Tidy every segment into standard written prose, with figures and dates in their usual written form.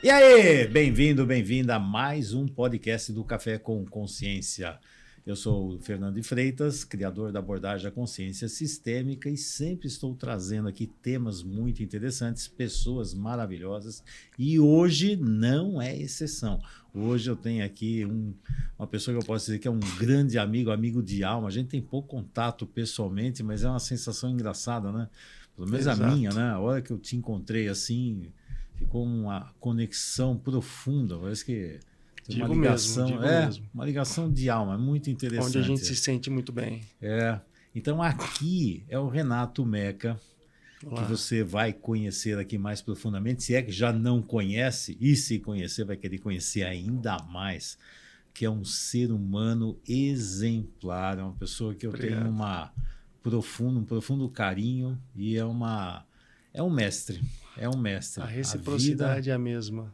E aí, bem-vindo, bem-vinda a mais um podcast do Café com Consciência. Eu sou o Fernando de Freitas, criador da abordagem à consciência sistêmica e sempre estou trazendo aqui temas muito interessantes, pessoas maravilhosas e hoje não é exceção. Hoje eu tenho aqui uma pessoa que eu posso dizer que é um grande amigo, amigo de alma. A gente tem pouco contato pessoalmente, mas é uma sensação engraçada, né? Pelo menos a minha, né? A hora que eu te encontrei assim, ficou uma conexão profunda, parece que... Uma ligação, mesmo. Uma ligação de alma, muito interessante. Onde a gente se sente muito bem. Então aqui é o Renato Meca, que você vai conhecer aqui mais profundamente, se é que já não conhece, e se conhecer vai querer conhecer ainda mais, que é um ser humano exemplar, é uma pessoa que eu tenho um profundo carinho e é um mestre, A reciprocidade é a mesma.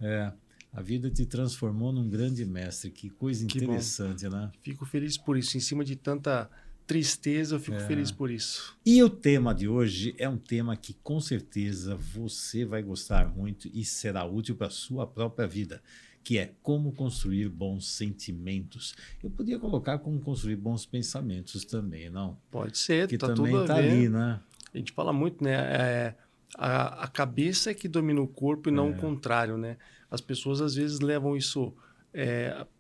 A vida te transformou num grande mestre. Que coisa interessante, né? Fico feliz por isso. Em cima de tanta tristeza, eu fico feliz por isso. E o tema de hoje é um tema que com certeza você vai gostar muito e será útil para a sua própria vida, que é como construir bons sentimentos. Eu podia colocar como construir bons pensamentos também, não? Pode ser, que tá também tudo está a ver. ali, né? A gente fala muito, né? A cabeça é que domina o corpo e não o contrário, né? As pessoas às vezes levam isso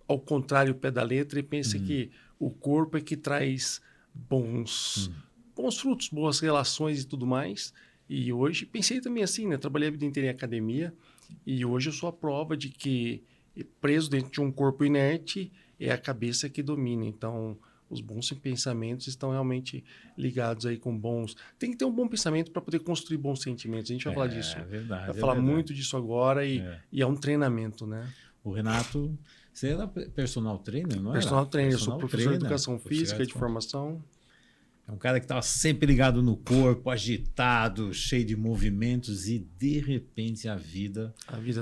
ao contrário, o pé da letra, e pensam que o corpo é que traz bons frutos, boas relações e tudo mais. E hoje pensei também assim, né? Trabalhei a vida inteira em academia e hoje eu sou a prova de que preso dentro de um corpo inerte é a cabeça que domina. Então, os bons pensamentos estão realmente ligados aí com bons... Tem que ter um bom pensamento para poder construir bons sentimentos. A gente vai falar disso. É verdade. Vai falar muito disso agora e é um treinamento, né? O Renato, você era personal trainer, não é? Personal trainer, eu sou professor de educação física de formação. É um cara que estava sempre ligado no corpo, agitado, cheio de movimentos e de repente a vida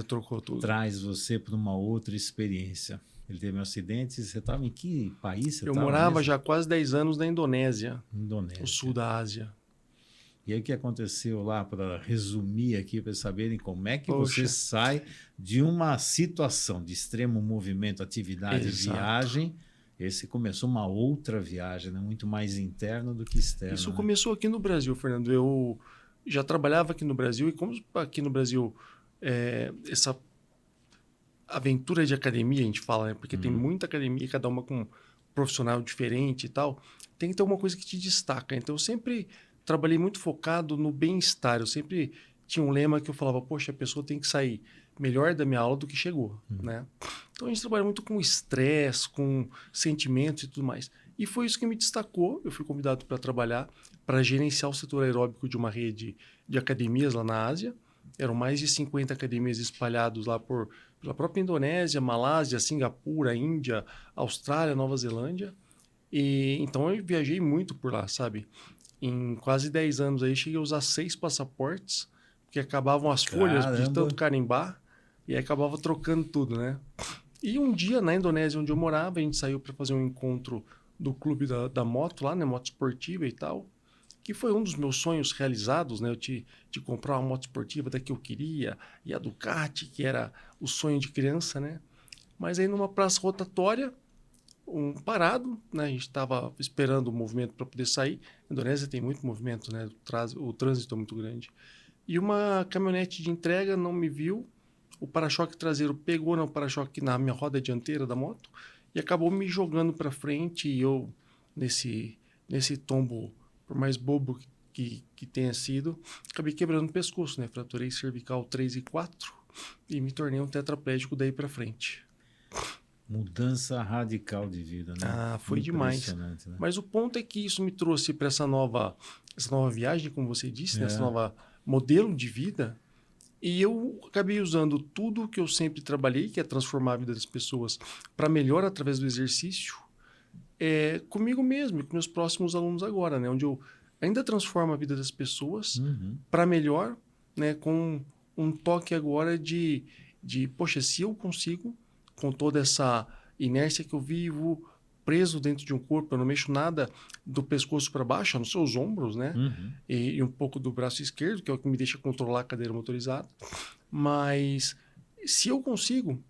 trocou tudo. Traz você para uma outra experiência. Ele teve um acidente. Você estava em que país? Eu morava já há quase 10 anos na Indonésia. No sul da Ásia. E aí o que aconteceu lá, para resumir aqui, para saberem como é que você sai de uma situação de extremo movimento, atividade, viagem. Esse começou uma outra viagem, né? Muito mais interna do que externa. Isso começou aqui no Brasil, Fernando. Eu já trabalhava aqui no Brasil e como aqui no Brasil essa aventura de academia, a gente fala, né? Porque tem muita academia, cada uma com um profissional diferente e tal. Tem que ter uma coisa que te destaca. Então, eu sempre trabalhei muito focado no bem-estar. Eu sempre tinha um lema que eu falava, poxa, a pessoa tem que sair melhor da minha aula do que chegou, né? Então, a gente trabalha muito com estresse, com sentimentos e tudo mais. E foi isso que me destacou. Eu fui convidado para trabalhar, para gerenciar o setor aeróbico de uma rede de academias lá na Ásia. Eram mais de 50 academias espalhadas lá pela própria Indonésia, Malásia, Singapura, Índia, Austrália, Nova Zelândia. E então eu viajei muito por lá, sabe? Em quase 10 anos aí cheguei a usar 6 passaportes, porque acabavam as folhas de tanto carimbar e aí acabava trocando tudo, né? E um dia na Indonésia, onde eu morava, a gente saiu para fazer um encontro do clube da moto lá, né? Moto esportiva e tal. Que foi um dos meus sonhos realizados, né? Eu de comprar uma moto esportiva da que eu queria, e a Ducati, que era o sonho de criança, né? Mas aí numa praça rotatória, parado, né? A gente estava esperando o movimento para poder sair. A Indonésia tem muito movimento, né? O trânsito é muito grande. E uma caminhonete de entrega não me viu, o para-choque traseiro pegou no para-choque na minha roda dianteira da moto e acabou me jogando para frente e eu, nesse tombo, por mais bobo que tenha sido, acabei quebrando o pescoço, né? Fraturei cervical 3 e 4 e me tornei um tetraplégico daí para frente. Mudança radical de vida, né? Foi demais. Né? Mas o ponto é que isso me trouxe para essa nova viagem, como você disse, né? Essa nova modelo de vida. E eu acabei usando tudo que eu sempre trabalhei, que é transformar a vida das pessoas para melhor através do exercício, comigo mesmo e com meus próximos alunos agora, né? Onde eu ainda transformo a vida das pessoas para melhor, né? Com um toque agora de, poxa, se eu consigo, com toda essa inércia que eu vivo, preso dentro de um corpo, eu não mexo nada do pescoço para baixo, nos seus ombros, né? E um pouco do braço esquerdo, que é o que me deixa controlar a cadeira motorizada. Mas se eu consigo,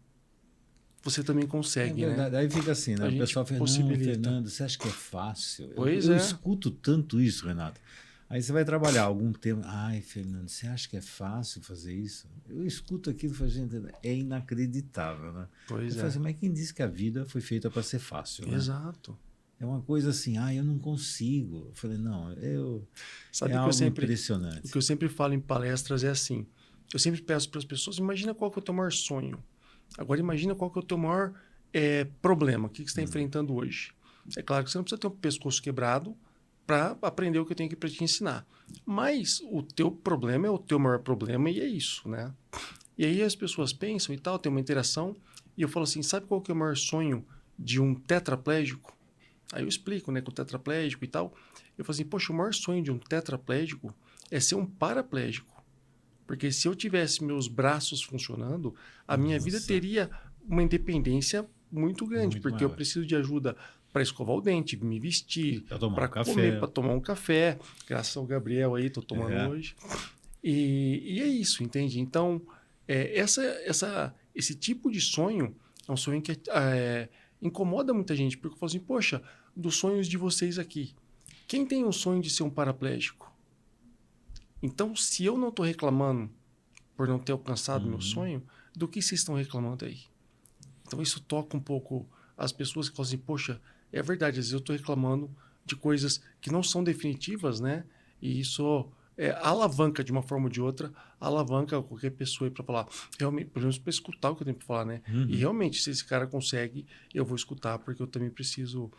você também consegue, né? Aí fica assim, né? A O gente pessoal fala, não, possibilita. Fernando, você acha que é fácil? Pois eu é. escuto tanto isso, Renato. Aí você vai trabalhar algum tempo. Ai, Fernando, você acha que é fácil fazer isso? Eu escuto aquilo e falo, gente, é inacreditável, né? Pois eu é. falo assim, mas quem disse que a vida foi feita para ser fácil, né? Exato. É uma coisa assim, eu não consigo. Eu falei, não, Sabe é que algo impressionante. O que eu sempre falo em palestras é assim, eu sempre peço para as pessoas, imagina qual que é o teu maior sonho. Agora imagina qual que é o teu maior problema, o que você está enfrentando hoje. É claro que você não precisa ter um pescoço quebrado para aprender o que eu tenho aqui para te ensinar. Mas o teu problema é o teu maior problema e é isso, né? E aí as pessoas pensam e tal, tem uma interação, e eu falo assim, sabe qual que é o maior sonho de um tetraplégico? Aí eu explico, né, com o tetraplégico e tal. Eu falo assim, poxa, o maior sonho de um tetraplégico é ser um paraplégico. Porque se eu tivesse meus braços funcionando, a minha vida teria uma independência muito grande, Muito porque maior. eu preciso de ajuda para escovar o dente, me vestir, Para comer, para tomar um café. Graças ao Gabriel aí, estou tomando hoje. E é isso, entende? Então, esse tipo de sonho é um sonho que incomoda muita gente, porque eu falo assim, poxa, dos sonhos de vocês aqui, quem tem o sonho de ser um paraplégico? Então, se eu não estou reclamando por não ter alcançado meu sonho, do que vocês estão reclamando aí? Então, isso toca um pouco as pessoas que falam assim, poxa, é verdade, às vezes eu estou reclamando de coisas que não são definitivas, né? E isso alavanca, de uma forma ou de outra, alavanca qualquer pessoa para falar, realmente, pelo menos para escutar o que eu tenho para falar, né? E realmente, se esse cara consegue, eu vou escutar, porque eu também preciso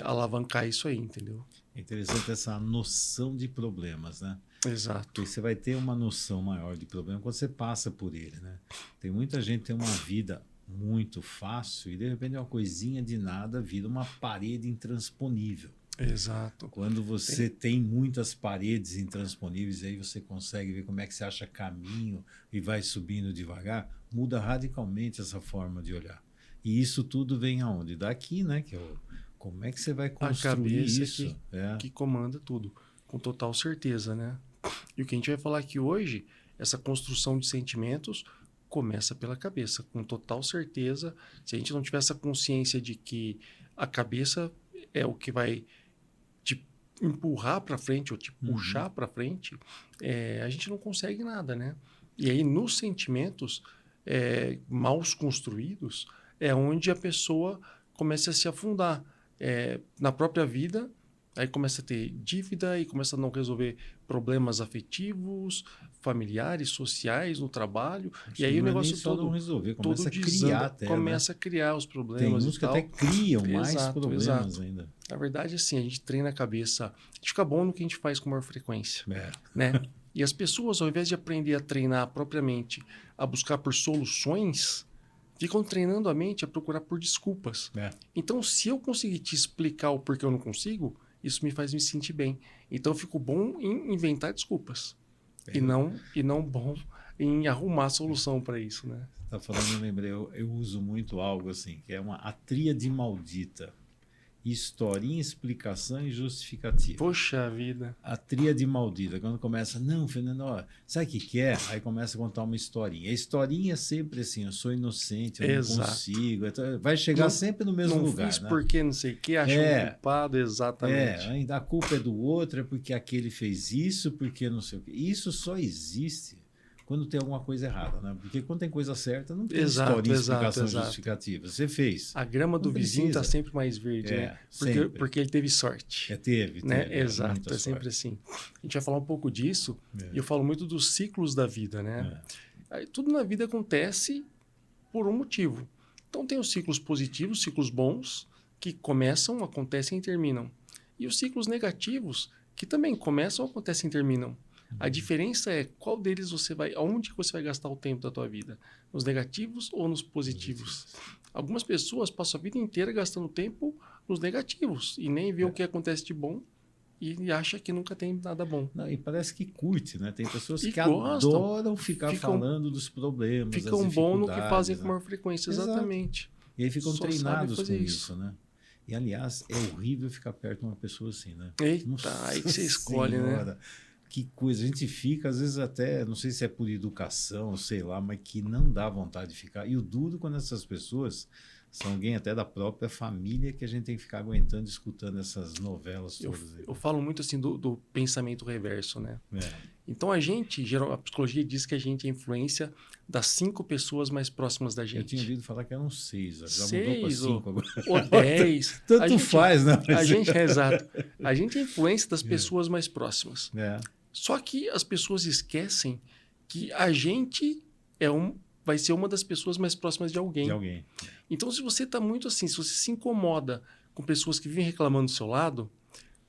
alavancar isso aí, entendeu? É interessante essa noção de problemas, né? Exato. Porque você vai ter uma noção maior de problema quando você passa por ele, né? Tem muita gente que tem uma vida muito fácil e de repente uma coisinha de nada vira uma parede intransponível. Exato. Quando você tem muitas paredes intransponíveis, aí você consegue ver como é que você acha caminho e vai subindo devagar, muda radicalmente essa forma de olhar. E isso tudo vem aonde? Daqui, né? Que é como é que você vai construir isso? Que comanda tudo, com total certeza, né? E o que a gente vai falar aqui hoje, essa construção de sentimentos começa pela cabeça, com total certeza. Se a gente não tiver essa consciência de que a cabeça é o que vai te empurrar para frente ou te puxar para frente, a gente não consegue nada, né? E aí, nos sentimentos mal construídos, é onde a pessoa começa a se afundar na própria vida. Aí começa a ter dívida e começa a não resolver problemas afetivos, familiares, sociais, no trabalho. Acho e aí o negócio só todo não resolver, todo começa a criar até, começa né? a criar os problemas. Tem uns que até criam mais problemas exato. ainda. Na verdade, assim, a gente treina a cabeça, a gente fica bom no que a gente faz com maior frequência. Né? E as pessoas, ao invés de aprender a treinar propriamente, a buscar por soluções, ficam treinando a mente a procurar por desculpas. Então, se eu conseguir te explicar o porquê eu não consigo, isso me faz me sentir bem. Então, eu fico bom em inventar desculpas. E não bom em arrumar solução para isso, né? Tá falando, eu lembrei, eu uso muito algo assim, que é a tríade maldita. Historinha, explicação e justificativa. Poxa vida. A tríade maldita, quando começa, não, Fernando, ó, sabe o que é? Aí começa a contar uma historinha. A historinha é sempre assim, eu sou inocente, eu não consigo. Vai chegar sempre no mesmo lugar. Não fiz porque não sei o que, achou um culpado, exatamente. Ainda a culpa é do outro, é porque aquele fez isso, porque não sei o que. Isso só existe quando tem alguma coisa errada, né? Porque quando tem coisa certa, não tem historinha, explicação justificativa. Você fez. A grama do vizinho está sempre mais verde, né? Porque ele teve sorte. Teve. Exato, sempre assim. A gente vai falar um pouco disso, e eu falo muito dos ciclos da vida, né? Tudo na vida acontece por um motivo. Então tem os ciclos positivos, ciclos bons, que começam, acontecem e terminam. E os ciclos negativos, que também começam, acontecem e terminam. A diferença é qual deles aonde você vai gastar o tempo da tua vida? Nos negativos ou nos positivos? Algumas pessoas passam a vida inteira gastando tempo nos negativos e nem vê o que acontece de bom e acha que nunca tem nada bom. Não, e parece que curte, né? Tem pessoas que adoram ficar falando dos problemas, ficam bom no que fazem com maior frequência, exatamente. E aí ficam treinados com isso, né? E, aliás, é horrível ficar perto de uma pessoa assim, né? Eita, aí que você escolhe, né? que coisa. A gente fica, às vezes até, não sei se é por educação, sei lá, mas que não dá vontade de ficar. E o duro quando essas pessoas são alguém até da própria família que a gente tem que ficar aguentando, escutando essas novelas todas. Eu falo muito assim do pensamento reverso, né? É. Então a psicologia diz que a gente é influência das 5 pessoas mais próximas da gente. Eu tinha ouvido falar que eram 6, já 6 mudou para 5 agora. Ou 10. Tanto faz, né? A gente, exato. A gente é influência das pessoas mais próximas. É. Só que as pessoas esquecem que a gente vai ser uma das pessoas mais próximas de alguém. De alguém. Então, se você está muito assim, se você se incomoda com pessoas que vivem reclamando do seu lado,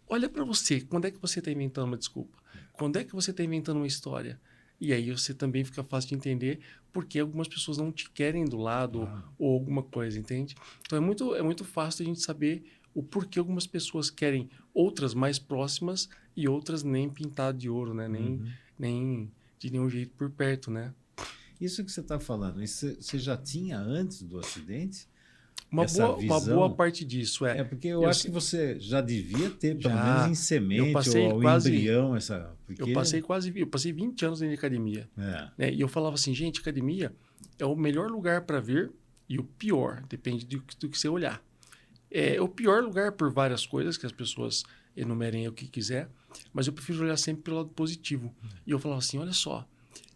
olha para você. Quando é que você está inventando uma desculpa? Quando é que você está inventando uma história? E aí você também fica fácil de entender por que algumas pessoas não te querem do lado ou alguma coisa, entende? Então, é muito fácil a gente saber o porquê algumas pessoas querem outras mais próximas e outras nem pintado de ouro, né? Nem de nenhum jeito por perto, né? Isso que você está falando, isso você já tinha antes do acidente? Uma boa parte disso, É porque eu acho que você já devia ter, pelo menos em semente ou embrião, porque... Eu passei 20 anos dentro de academia. Né? E eu falava assim, gente, academia é o melhor lugar para ver e o pior, depende do que você olhar. É o pior lugar por várias coisas, que as pessoas enumerem o que quiser, mas eu prefiro olhar sempre pelo lado positivo. E eu falava assim, olha só,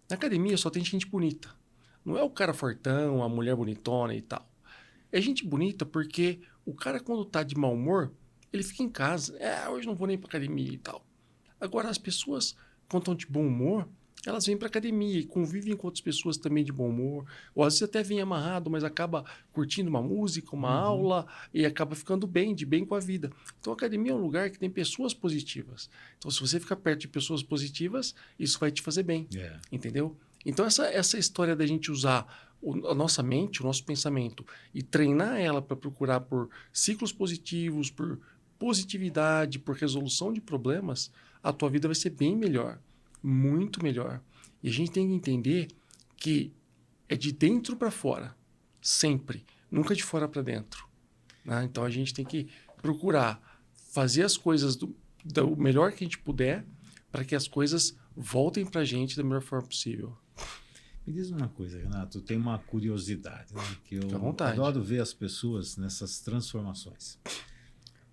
na academia só tem gente bonita. Não é o cara fortão, a mulher bonitona e tal. É gente bonita porque o cara, quando tá de mau humor, ele fica em casa. Hoje não vou nem pra academia e tal. Agora, as pessoas, quando estão de bom humor, elas vêm pra academia e convivem com outras pessoas também de bom humor. Ou às vezes até vem amarrado, mas acaba curtindo uma música, uma aula e acaba ficando de bem com a vida. Então, a academia é um lugar que tem pessoas positivas. Então, se você ficar perto de pessoas positivas, isso vai te fazer bem. Entendeu? Então, essa história da gente usar a nossa mente, o nosso pensamento e treinar ela para procurar por ciclos positivos, por positividade, por resolução de problemas, a tua vida vai ser bem melhor, muito melhor. E a gente tem que entender que é de dentro para fora, sempre, nunca de fora para dentro. Né? Então a gente tem que procurar fazer as coisas do melhor que a gente puder para que as coisas voltem para a gente da melhor forma possível. Me diz uma coisa, Renato, eu tenho uma curiosidade, né? Que eu vontade. adoro ver as pessoas nessas transformações.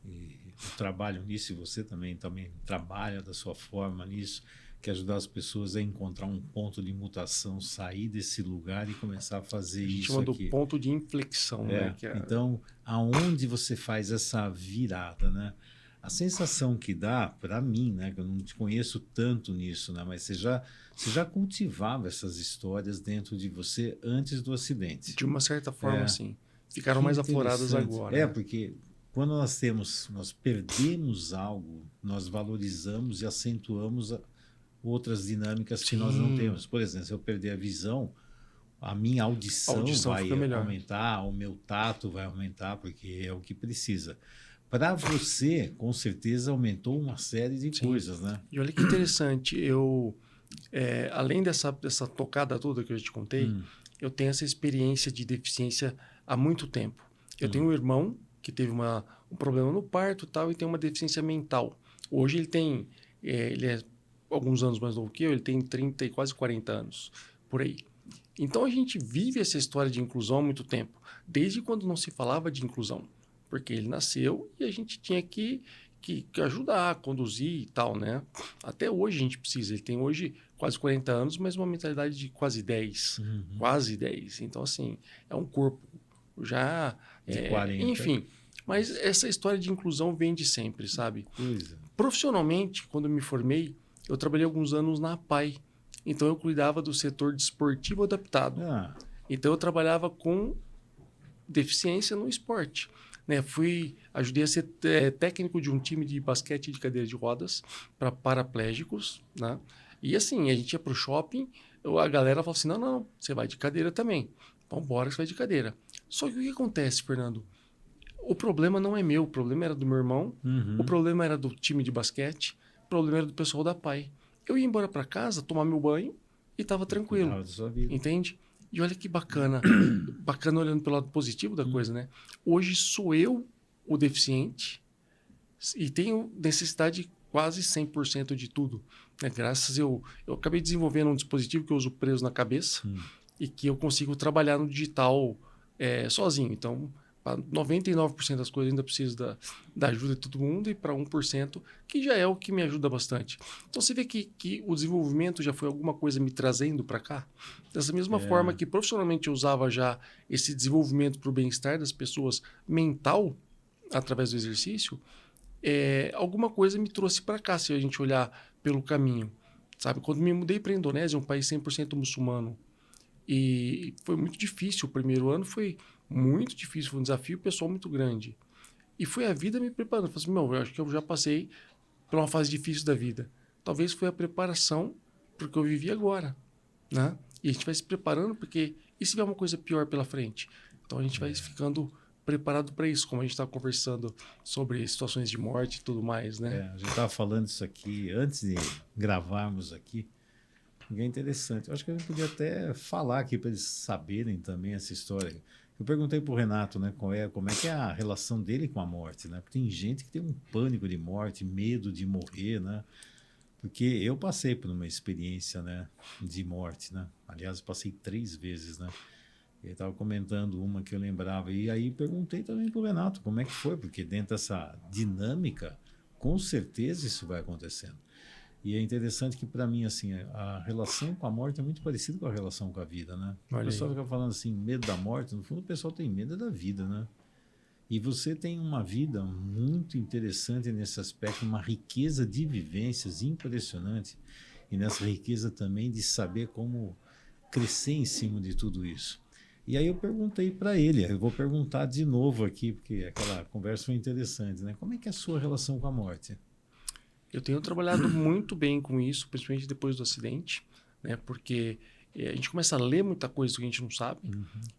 E eu trabalho nisso e você também trabalha da sua forma nisso, que é ajudar as pessoas a encontrar um ponto de mutação, sair desse lugar e começar a fazer isso aqui. A gente chama do ponto de inflexão. Né? Então, aonde você faz essa virada, né? A sensação que dá, para mim, né, que eu não te conheço tanto nisso, né, mas você já cultivava essas hisões dentro de você antes do acidente. De uma certa forma, sim. Ficaram mais afloradas agora. Porque quando nós perdemos algo, nós valorizamos e acentuamos outras dinâmicas que nós não temos. Por exemplo, se eu perder a visão, a minha audição vai aumentar, o meu tato vai aumentar, porque é o que precisa. Para você, com certeza, aumentou uma série de coisas, né? E olha que interessante, além dessa tocada toda que eu te contei, eu tenho essa experiência de deficiência há muito tempo. Eu tenho um irmão que teve um problema no parto e tem uma deficiência mental. Hoje ele é alguns anos mais novo que eu, ele tem 30 e quase 40 anos, por aí. Então a gente vive essa história de inclusão há muito tempo, desde quando não se falava de inclusão. Porque ele nasceu e a gente tinha que ajudar, conduzir e tal, né? Até hoje a gente precisa. Ele tem hoje quase 40 anos, mas uma mentalidade de quase 10. Quase 10. Então, assim, é um corpo já... de 40. Enfim, mas essa história de inclusão vem de sempre, sabe? Profissionalmente, quando eu me formei, eu trabalhei alguns anos na APAI. Então, eu cuidava do setor desportivo adaptado. Então, eu trabalhava com deficiência no esporte. Né, ajudei a ser técnico de um time de basquete de cadeira de rodas para paraplégicos, né? E assim, a gente ia para o shopping, a galera falava assim, não, você vai de cadeira também. Então, bora que você vai de cadeira. Só que o que acontece, Fernando? O problema não é meu, o problema era do meu irmão, o problema era do time de basquete, o problema era do pessoal da PAI. Eu ia embora para casa, tomar meu banho e estava tranquilo, entende? E olha que bacana, bacana olhando pelo lado positivo da coisa, né? Hoje sou eu o deficiente e tenho necessidade quase 100% de tudo. né? Eu acabei desenvolvendo um dispositivo que eu uso preso na cabeça e que eu consigo trabalhar no digital sozinho. Então, para 99% das coisas ainda preciso da ajuda de todo mundo e para 1% que já é o que me ajuda bastante. Então, você vê que o desenvolvimento já foi alguma coisa me trazendo para cá. Dessa mesma forma que profissionalmente eu usava já esse desenvolvimento para o bem-estar das pessoas mental através do exercício, alguma coisa me trouxe para cá, se a gente olhar pelo caminho. Sabe? Quando me mudei para a Indonésia, um país 100% muçulmano, e foi muito difícil. O primeiro ano foi muito difícil, foi um desafio pessoal muito grande. E foi a vida me preparando. Eu falei assim, eu acho que eu já passei por uma fase difícil da vida. Talvez foi a preparação porque eu vivi agora, né? E a gente vai se preparando porque e se vier uma coisa pior pela frente? Então a gente vai ficando preparado para isso, como a gente estava conversando sobre situações de morte e tudo mais, né? A gente estava falando isso aqui antes de gravarmos aqui. E é interessante. Eu acho que a gente podia até falar aqui para eles saberem também essa história. Eu perguntei para o Renato, né, como é que é a relação dele com a morte, né? Porque tem gente que tem um pânico de morte, medo de morrer, né? Porque eu passei por uma experiência, né, de morte, né? Aliás, passei 3 vezes, né? Ele estava comentando uma que eu lembrava. E aí perguntei também para o Renato como é que foi, porque dentro dessa dinâmica, com certeza isso vai acontecendo. E é interessante que, para mim, assim, a relação com a morte é muito parecida com a relação com a vida, né? O pessoal fica falando assim, medo da morte. No fundo, o pessoal tem medo da vida, né? E você tem uma vida muito interessante nesse aspecto, uma riqueza de vivências impressionante. E nessa riqueza também de saber como crescer em cima de tudo isso. E aí eu perguntei para ele, eu vou perguntar de novo aqui, porque aquela conversa foi interessante, né? Como é que é a sua relação com a morte? Eu tenho trabalhado muito bem com isso, principalmente depois do acidente, né? Porque a gente começa a ler muita coisa que a gente não sabe,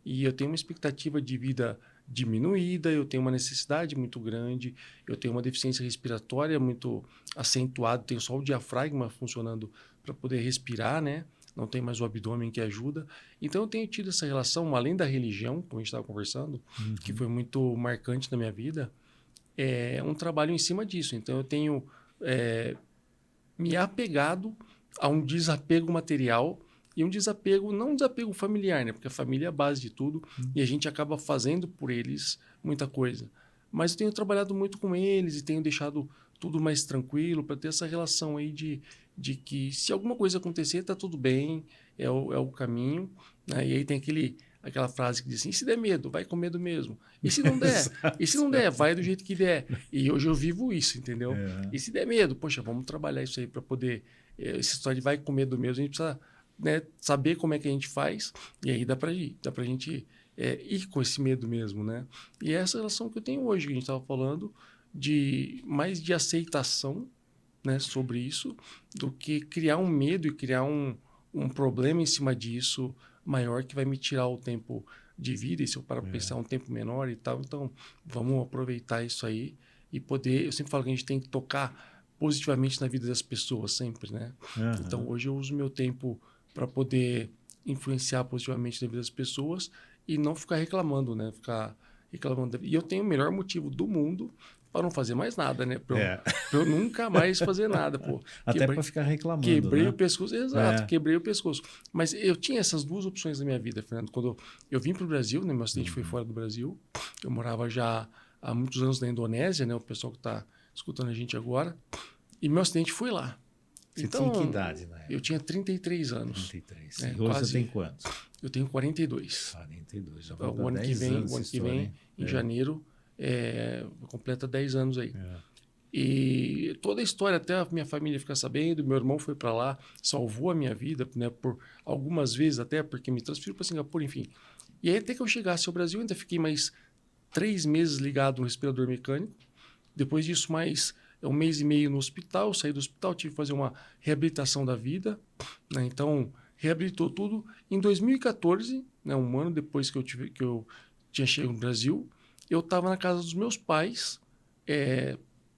e eu tenho uma expectativa de vida diminuída, eu tenho uma necessidade muito grande, eu tenho uma deficiência respiratória muito acentuada, tenho só o diafragma funcionando para poder respirar, né? Não tem mais o abdômen que ajuda. Então eu tenho tido essa relação, além da religião, como a gente estava conversando, que foi muito marcante na minha vida, um trabalho em cima disso. Então eu tenho me apegado a um desapego material e um desapego, não um desapego familiar, né? Porque a família é a base de tudo e a gente acaba fazendo por eles muita coisa. Mas eu tenho trabalhado muito com eles e tenho deixado tudo mais tranquilo para ter essa relação aí de que se alguma coisa acontecer, tá tudo bem, é o caminho, né? E aí tem aquela frase que diz assim, e se der medo, vai com medo mesmo. E se não der? E se não der, vai do jeito que der. E hoje eu vivo isso, entendeu? E se der medo, poxa, vamos trabalhar isso aí para poder... Essa história de vai com medo mesmo, a gente precisa, né, saber como é que a gente faz, e aí dá pra gente ir com esse medo mesmo, né? E é essa relação que eu tenho hoje, que a gente estava falando, mais de aceitação, né, sobre isso, do que criar um medo e criar um problema em cima disso maior que vai me tirar o tempo de vida, e se eu parar para pensar um tempo menor e tal. Então, vamos aproveitar isso aí e poder... Eu sempre falo que a gente tem que tocar positivamente na vida das pessoas, sempre, né? Então, hoje eu uso meu tempo para poder influenciar positivamente na vida das pessoas e não ficar reclamando, né? Ficar reclamando. E eu tenho o melhor motivo do mundo para não fazer mais nada, né? Pra eu nunca mais fazer nada, pô. Até para ficar reclamando, Quebrei, né? o pescoço, exato, quebrei o pescoço. Mas eu tinha essas 2 opções na minha vida, Fernando. Quando eu vim para o Brasil, né? Meu acidente foi fora do Brasil. Eu morava já há muitos anos na Indonésia, né? O pessoal que está escutando a gente agora. E meu acidente foi lá. Você tinha que idade, né? Eu tinha 33 anos. 33. E hoje você tem quantos? Eu tenho 42. 42. Já o ano que vem, em janeiro, completa 10 anos aí. E toda a história, até a minha família ficar sabendo, meu irmão foi para lá, salvou a minha vida, né, por algumas vezes até, porque me transferiu para Singapura, enfim. E aí até que eu chegasse ao Brasil, ainda fiquei mais 3 meses ligado no respirador mecânico. Depois disso, mais 1 mês e meio no hospital, saí do hospital, tive que fazer uma reabilitação da vida, né? Então, reabilitou tudo. Em 2014, né, um ano depois que eu tinha chegado no Brasil, eu estava na casa dos meus pais,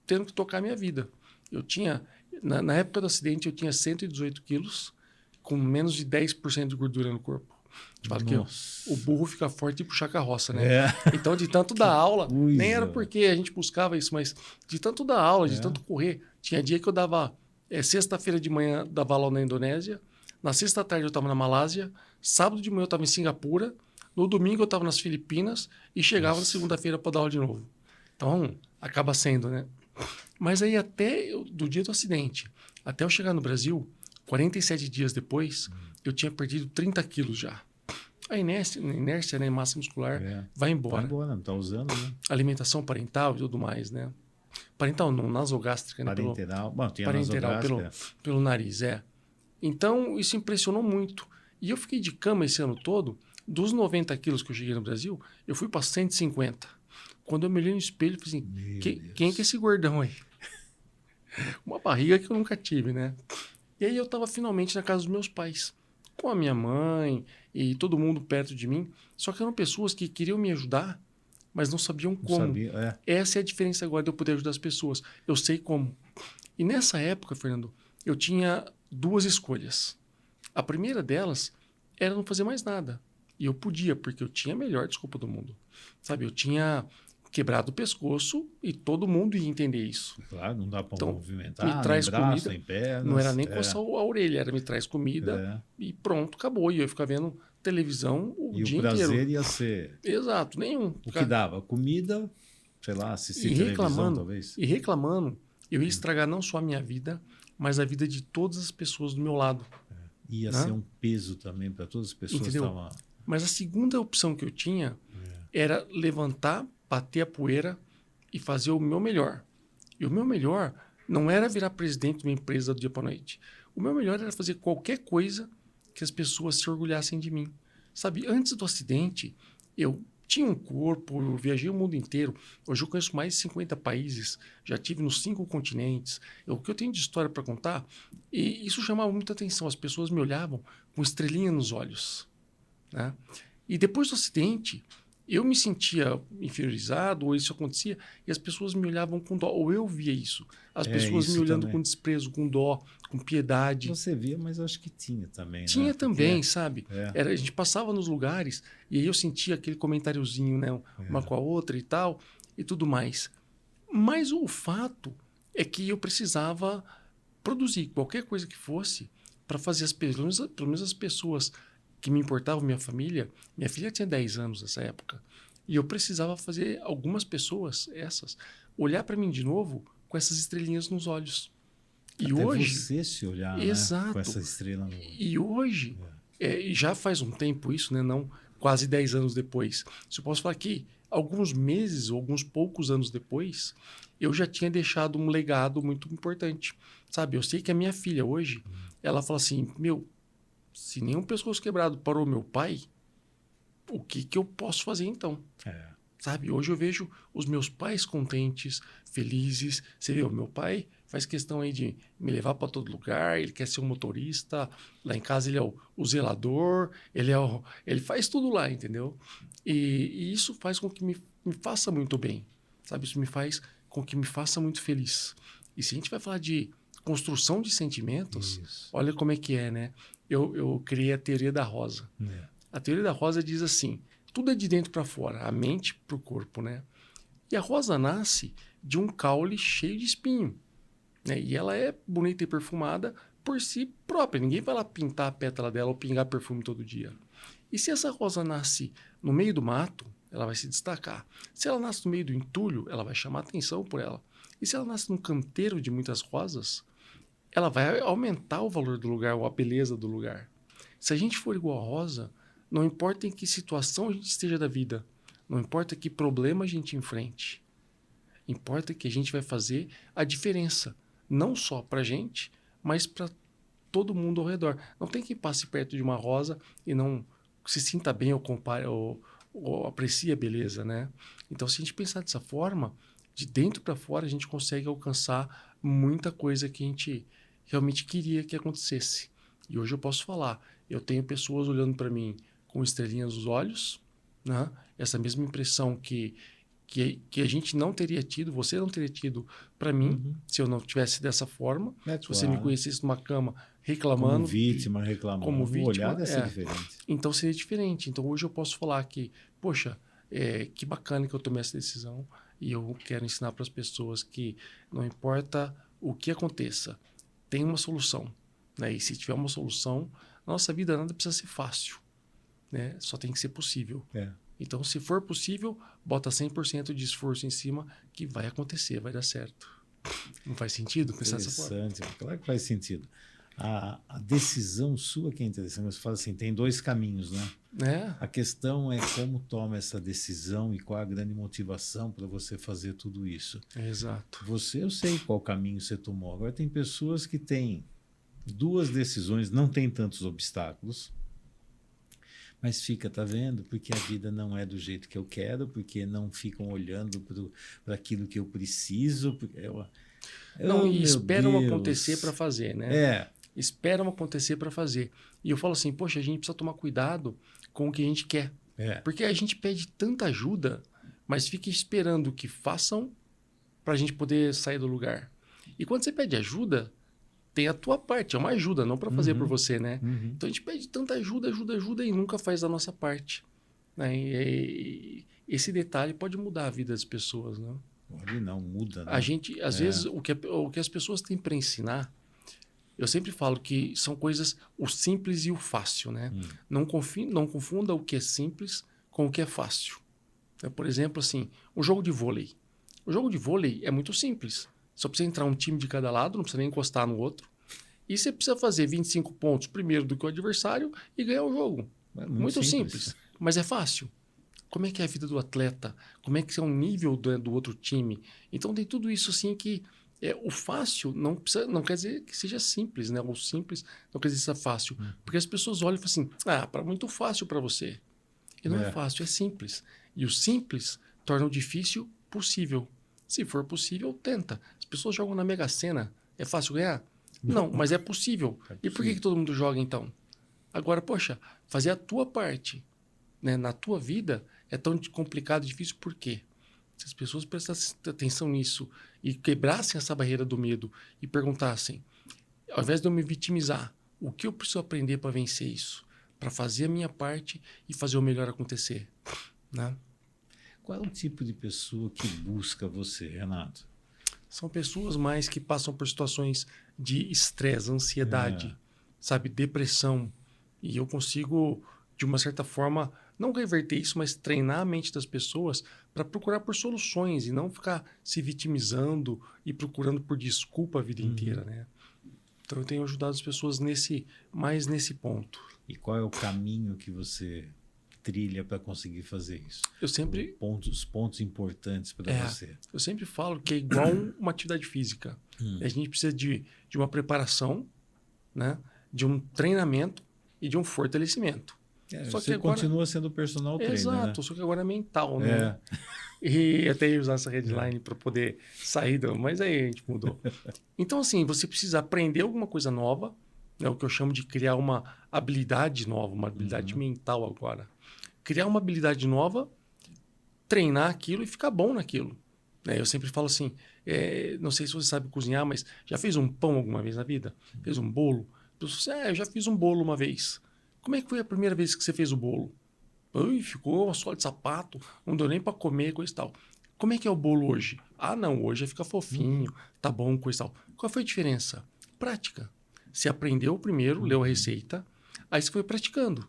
tendo que tocar a minha vida. Eu tinha, na época do acidente, eu tinha 118 quilos, com menos de 10% de gordura no corpo. Fala que o burro fica forte e puxa carroça, né? Então, de tanto dar aula, nem era porque a gente buscava isso, mas de tanto dar aula, de tanto correr, tinha dia que eu dava Sexta-feira de manhã dava aula na Indonésia, na sexta tarde eu estava na Malásia, sábado de manhã eu estava em Singapura, no domingo eu estava nas Filipinas e chegava na segunda-feira para dar aula de novo. Então, acaba sendo, né? Mas aí do dia do acidente, até eu chegar no Brasil, 47 dias depois, eu tinha perdido 30 quilos já. A inércia, né, massa muscular, vai embora. Vai embora, não está usando, né? Alimentação parental e tudo mais, né? Parental não, nasogástrica, né? Parenteral. Bom, tinha parenteral, nasogástrica. pelo nariz, Então, isso impressionou muito. E eu fiquei de cama esse ano todo. Dos 90 quilos que eu cheguei no Brasil, eu fui para 150. Quando eu me olhei no espelho, eu falei assim, quem é que é esse gordão aí? Uma barriga que eu nunca tive, né? E aí eu estava finalmente na casa dos meus pais, com a minha mãe e todo mundo perto de mim. Só que eram pessoas que queriam me ajudar, mas não sabiam como. Essa é a diferença agora de eu poder ajudar as pessoas. Eu sei como. E nessa época, Fernando, eu tinha 2 escolhas. A primeira delas era não fazer mais nada. E eu podia, porque eu tinha a melhor desculpa do mundo. Sabe, eu tinha quebrado o pescoço e todo mundo ia entender isso. Claro, não dá para movimentar, me traz nem braço, comida, nem pernas. Não era nem coçar a orelha, era me traz comida e pronto, acabou. E eu ia ficar vendo televisão o dia inteiro. E o prazer ia ser... Exato, nenhum. O que dava? Comida, sei lá, assistir televisão, talvez. E reclamando, eu ia estragar não só a minha vida, mas a vida de todas as pessoas do meu lado. Ia ser um peso também para todas as pessoas que estavam... Mas a segunda opção que eu tinha era levantar, bater a poeira e fazer o meu melhor. E o meu melhor não era virar presidente de uma empresa do dia para a noite. O meu melhor era fazer qualquer coisa que as pessoas se orgulhassem de mim. Sabe, antes do acidente, eu tinha um corpo, eu viajei o mundo inteiro. Hoje eu conheço mais de 50 países, já tive nos 5 continentes. O que eu tenho de história para contar, e isso chamava muita atenção. As pessoas me olhavam com estrelinha nos olhos. Né? E depois do acidente, eu me sentia inferiorizado, ou isso acontecia, e as pessoas me olhavam com dó, ou eu via isso. As pessoas me olhando com desprezo, com dó, com piedade. Você via, mas eu acho que tinha também. Tinha também, sabe? A gente passava nos lugares, e aí eu sentia aquele comentáriozinho, né? Uma com a outra e tal, e tudo mais. Mas o fato é que eu precisava produzir qualquer coisa que fosse para fazer pelo menos as pessoas que me importavam, minha filha tinha 10 anos nessa época, e eu precisava fazer algumas pessoas, olhar para mim de novo com essas estrelinhas nos olhos. E até hoje você se olhar, exato, né? Com essa estrela no olho. E hoje, já faz um tempo isso, né? Não quase 10 anos depois. Se eu posso falar que alguns meses ou alguns poucos anos depois, eu já tinha deixado um legado muito importante. Sabe, eu sei que a minha filha hoje, ela fala assim, se nenhum pescoço quebrado parou meu pai, o que eu posso fazer então? Sabe, hoje eu vejo os meus pais contentes, felizes. Você vê, o meu pai faz questão aí de me levar para todo lugar, ele quer ser um motorista, lá em casa ele é o zelador, ele faz tudo lá, entendeu? E isso faz com que me faça muito bem, sabe? Isso me faz com que me faça muito feliz. E se a gente vai falar de construção de sentimentos, olha como é que é, né? Eu criei a teoria da rosa. A teoria da rosa diz assim, tudo é de dentro para fora, a mente para o corpo, né? E a rosa nasce de um caule cheio de espinho, né? E ela é bonita e perfumada por si própria. Ninguém vai lá pintar a pétala dela ou pingar perfume todo dia. E se essa rosa nasce no meio do mato, ela vai se destacar. Se ela nasce no meio do entulho, ela vai chamar atenção por ela. E se ela nasce num canteiro de muitas rosas, ela vai aumentar o valor do lugar ou a beleza do lugar. Se a gente for igual a rosa, não importa em que situação a gente esteja da vida, não importa que problema a gente enfrente, importa que a gente vai fazer a diferença, não só para a gente, mas para todo mundo ao redor. Não tem quem passe perto de uma rosa e não se sinta bem ou compare ou aprecie a beleza, né? Então, se a gente pensar dessa forma, de dentro para fora, a gente consegue alcançar muita coisa que a gente realmente queria que acontecesse. E hoje eu posso falar, eu tenho pessoas olhando para mim com estrelinhas nos olhos, né? Essa mesma impressão que a gente não teria tido, você não teria tido para mim, se eu não tivesse dessa forma. Se você me conhecesse numa cama reclamando... Como vítima, reclamando. Como vítima, o olhar ia ser diferente. Então seria diferente. Então hoje eu posso falar que, poxa, que bacana que eu tomei essa decisão e eu quero ensinar para as pessoas que não importa o que aconteça, tem uma solução. Né? E se tiver uma solução, nossa vida nada precisa ser fácil. Né? Só tem que ser possível. Então, se for possível, bota 100% de esforço em cima que vai acontecer, vai dar certo. Não faz sentido pensar dessa forma? Interessante, claro que faz sentido. A decisão sua que é interessante. Você fala assim, tem 2 caminhos, né? A questão é como toma essa decisão e qual a grande motivação para você fazer tudo isso. Exato. Eu sei qual caminho você tomou. Agora, tem pessoas que têm 2 decisões, não tem tantos obstáculos, mas fica, tá vendo? Porque a vida não é do jeito que eu quero, porque não ficam olhando para aquilo que eu preciso. E esperam acontecer para fazer, né? Esperam acontecer para fazer. E eu falo assim, poxa, a gente precisa tomar cuidado com o que a gente quer. Porque a gente pede tanta ajuda, mas fica esperando que façam para a gente poder sair do lugar. E quando você pede ajuda, tem a tua parte, é uma ajuda, não para fazer por você, né? Então a gente pede tanta ajuda e nunca faz a nossa parte. Né? E esse detalhe pode mudar a vida das pessoas, né? Pode não, muda. Né? A gente, às vezes, o que as pessoas têm para ensinar, eu sempre falo que são coisas, o simples e o fácil, né? Não confunda o que é simples com o que é fácil. Por exemplo, assim, um jogo de vôlei. O jogo de vôlei é muito simples. Só precisa entrar um time de cada lado, não precisa nem encostar no outro. E você precisa fazer 25 pontos primeiro do que o adversário e ganhar o jogo. Muito simples, mas é fácil. Como é que é a vida do atleta? Como é que é o nível do outro time? Então tem tudo isso assim que o fácil não quer dizer que seja simples, né? O simples não quer dizer que seja fácil. Porque as pessoas olham e falam assim, muito fácil para você. E não é fácil, é simples. E o simples torna o difícil possível. Se for possível, tenta. As pessoas jogam na Mega Sena. É fácil ganhar? Não, mas é possível. E por que todo mundo joga então? Agora, poxa, fazer a tua parte, né, na tua vida é tão complicado e difícil por quê? Se as pessoas prestassem atenção nisso e quebrassem essa barreira do medo e perguntassem, ao invés de eu me vitimizar, o que eu preciso aprender para vencer isso? Para fazer a minha parte e fazer o melhor acontecer. Né? Qual é o tipo de pessoa que busca você, Renato? São pessoas mais que passam por situações de estresse, ansiedade, sabe, depressão. E eu consigo, de uma certa forma, não reverter isso, mas treinar a mente das pessoas para procurar por soluções e não ficar se vitimizando e procurando por desculpa a vida inteira, né? Então eu tenho ajudado as pessoas mais nesse ponto. E qual é o caminho que você trilha para conseguir fazer isso? Os pontos importantes para você. Eu sempre falo que é igual uma atividade física. A gente precisa de uma preparação, né? De um treinamento e de um fortalecimento. Só que agora continua sendo personal trainer. Exato, né? Só que agora é mental, né? E até ia usar essa headline para poder sair, mas aí a gente mudou. Então, assim, você precisa aprender alguma coisa nova, né? O que eu chamo de criar uma habilidade nova, uma habilidade mental agora. Criar uma habilidade nova, treinar aquilo e ficar bom naquilo. Eu sempre falo assim, não sei se você sabe cozinhar, mas já fez um pão alguma vez na vida? Fez um bolo? Eu já fiz um bolo uma vez. Como é que foi a primeira vez que você fez o bolo? Ficou uma sola de sapato, não deu nem para comer, coisa e tal. Como é que é o bolo hoje? Não, hoje fica fofinho, tá bom, coisa e tal. Qual foi a diferença? Prática. Você aprendeu primeiro, leu a receita, aí você foi praticando.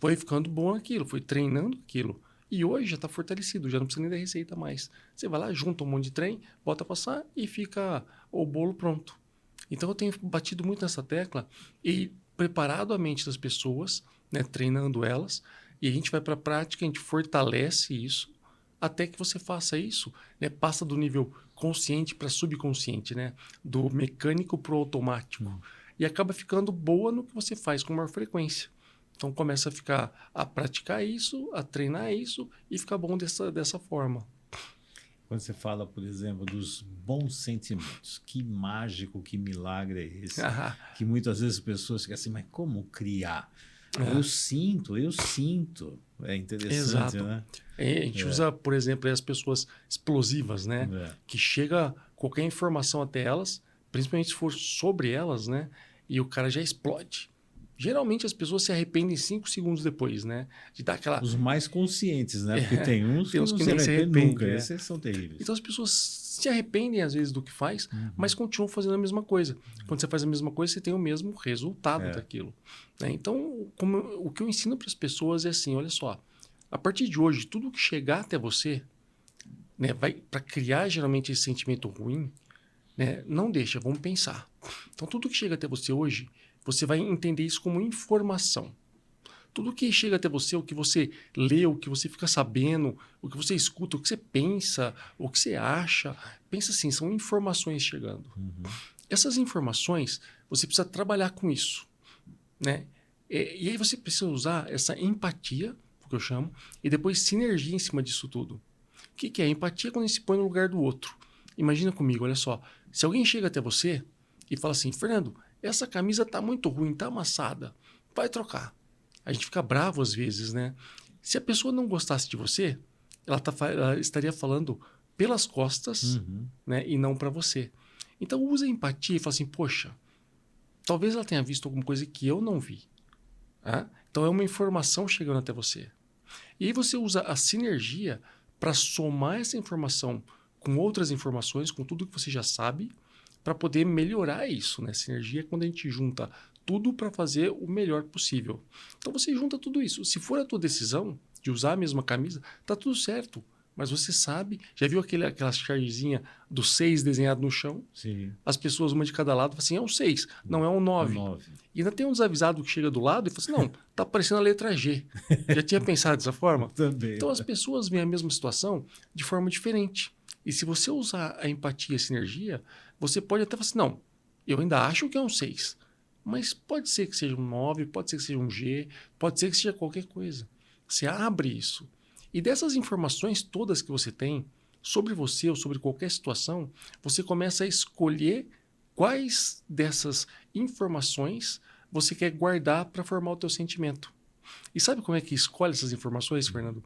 Foi ficando bom aquilo, foi treinando aquilo. E hoje já está fortalecido, já não precisa nem da receita mais. Você vai lá, junta um monte de trem, bota passar e fica o bolo pronto. Então eu tenho batido muito nessa tecla e preparado a mente das pessoas, né, treinando elas, e a gente vai para a prática, a gente fortalece isso, até que você faça isso, né, passa do nível consciente para subconsciente, né, do mecânico para o automático, e acaba ficando boa no que você faz com maior frequência. Então começa a praticar isso, a treinar isso e ficar bom dessa forma. Quando você fala, por exemplo, dos bons sentimentos, que mágico, que milagre é esse? Que muitas vezes as pessoas ficam assim, mas como criar? Eu sinto. É interessante, Exato. né? A gente usa, por exemplo, as pessoas explosivas, né? Que chega qualquer informação até elas, principalmente se for sobre elas, né? E o cara já explode. Geralmente as pessoas se arrependem 5 segundos depois, né? De dar aquela... Os mais conscientes, né? Porque tem uns que não se arrependem nunca. Esses são terríveis. Então as pessoas se arrependem às vezes do que faz, mas continuam fazendo a mesma coisa. Quando você faz a mesma coisa, você tem o mesmo resultado daquilo. Né? Então, o que eu ensino para as pessoas é assim, olha só, a partir de hoje, tudo que chegar até você, né, vai para criar geralmente esse sentimento ruim, né, não deixa, vamos pensar. Então, tudo que chega até você hoje, você vai entender isso como informação. Tudo que chega até você, o que você lê, o que você fica sabendo, o que você escuta, o que você pensa, o que você acha, pensa assim, são informações chegando. Essas informações, você precisa trabalhar com isso, né? E aí você precisa usar essa empatia, o que eu chamo, e depois sinergia em cima disso tudo. O que é? Empatia quando a gente se põe no lugar do outro. Imagina comigo, olha só, se alguém chega até você e fala assim, Fernando, essa camisa tá muito ruim, tá amassada, vai trocar. A gente fica bravo às vezes, né? Se a pessoa não gostasse de você, ela estaria falando pelas costas, né? E não para você. Então, use a empatia e fala assim, poxa, talvez ela tenha visto alguma coisa que eu não vi. Tá? Então, é uma informação chegando até você. E aí você usa a sinergia para somar essa informação com outras informações, com tudo que você já sabe, para poder melhorar isso, né? Sinergia é quando a gente junta tudo para fazer o melhor possível. Então você junta tudo isso. Se for a tua decisão de usar a mesma camisa, tá tudo certo. Mas você sabe, já viu aquela chargezinha do 6 desenhado no chão? Sim. As pessoas, uma de cada lado, falam assim, é um 6, não é um 9. E ainda tem um desavisado que chega do lado e fala assim, não, tá parecendo a letra G. Já tinha pensado dessa forma? Também. Então as pessoas veem a mesma situação de forma diferente. E se você usar a empatia e a sinergia, você pode até falar assim, não, eu ainda acho que é um 6. Mas pode ser que seja um 9, pode ser que seja um G, pode ser que seja qualquer coisa. Você abre isso. E dessas informações todas que você tem sobre você ou sobre qualquer situação, você começa a escolher quais dessas informações você quer guardar para formar o teu sentimento. E sabe como é que escolhe essas informações, Fernando?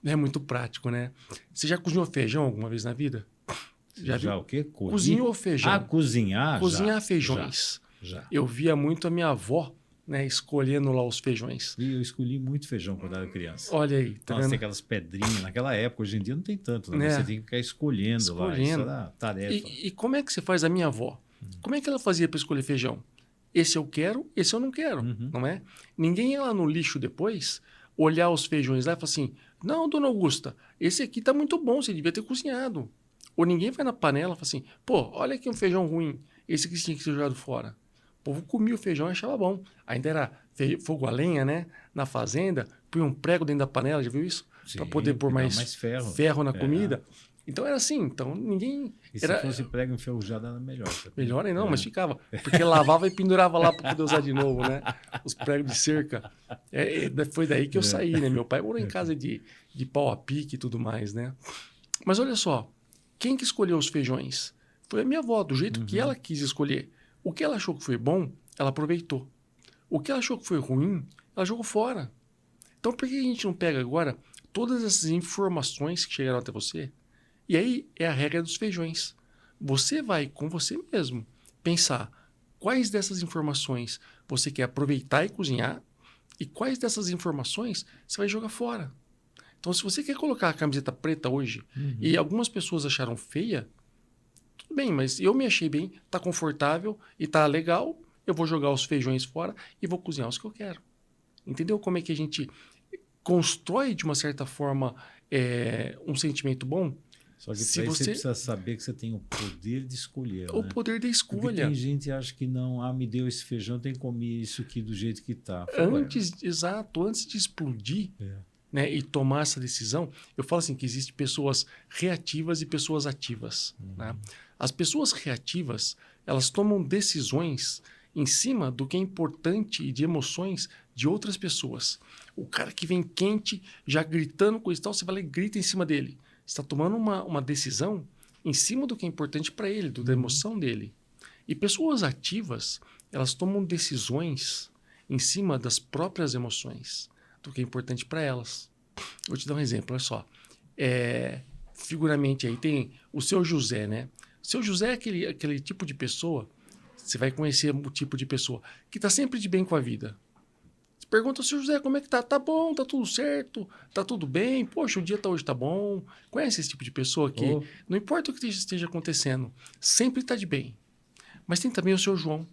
É muito prático, né? Você já cozinhou feijão alguma vez na vida? Já o quê? Cozinhou feijão. Ah, cozinhar? Cozinhar feijões. Já. Eu via muito a minha avó, né, escolhendo lá os feijões. E eu escolhi muito feijão quando era criança. Olha aí, tá vendo? Tem aquelas pedrinhas. Naquela época, hoje em dia não tem tanto, né? Você tem que ficar escolhendo lá. Isso era tarefa. E como é que você faz a minha avó? Como é que ela fazia para escolher feijão? Esse eu quero, esse eu não quero, não é? Ninguém ia lá no lixo depois, olhar os feijões lá e falar assim, não, dona Augusta, esse aqui tá muito bom, você devia ter cozinhado. Ou ninguém vai na panela e fala assim, pô, olha aqui um feijão ruim, esse aqui tinha que ser jogado fora. O povo comia o feijão e achava bom. Ainda era fogo a lenha, né? Na fazenda, punha um prego dentro da panela, já viu isso? Para poder pôr mais ferro na comida. Então era assim, então ninguém... E se fosse prego enferrujado era melhor. Melhor aí não, mas ficava. Porque lavava e pendurava lá para poder usar de novo, né? Os pregos de cerca. Foi daí que eu saí, né? Meu pai morou em casa de pau a pique e tudo mais, né? Mas olha só, quem que escolheu os feijões? Foi a minha avó, do jeito que ela quis escolher. O que ela achou que foi bom, ela aproveitou. O que ela achou que foi ruim, ela jogou fora. Então por que a gente não pega agora todas essas informações que chegaram até você? E aí é a regra dos feijões. Você vai com você mesmo pensar quais dessas informações você quer aproveitar e cozinhar e quais dessas informações você vai jogar fora. Então se você quer colocar a camiseta preta hoje e algumas pessoas acharam feia, tudo bem, mas eu me achei bem, tá confortável e tá legal, eu vou jogar os feijões fora e vou cozinhar os que eu quero. Entendeu como é que a gente constrói de uma certa forma um sentimento bom? Só que você precisa saber que você tem o poder de escolher. O poder da escolha. Porque tem gente que acha que não, me deu esse feijão, tem que comer isso aqui do jeito que está. Antes de explodir né, e tomar essa decisão, eu falo assim que existem pessoas reativas e pessoas ativas. Né? As pessoas reativas, elas tomam decisões em cima do que é importante e de emoções de outras pessoas. O cara que vem quente, já gritando coisa e tal, você vai lá e grita em cima dele. Você está tomando uma decisão em cima do que é importante para ele, da emoção dele. E pessoas ativas, elas tomam decisões em cima das próprias emoções, do que é importante para elas. Vou te dar um exemplo, olha só. Figuramente aí tem o seu José, né? O seu José é aquele tipo de pessoa, você vai conhecer o tipo de pessoa que está sempre de bem com a vida. Pergunta, seu José, como é que tá? Tá bom, tá tudo certo, tá tudo bem, poxa, o dia hoje tá bom. Conhece esse tipo de pessoa que não importa o que esteja acontecendo, sempre tá de bem. Mas tem também o seu João.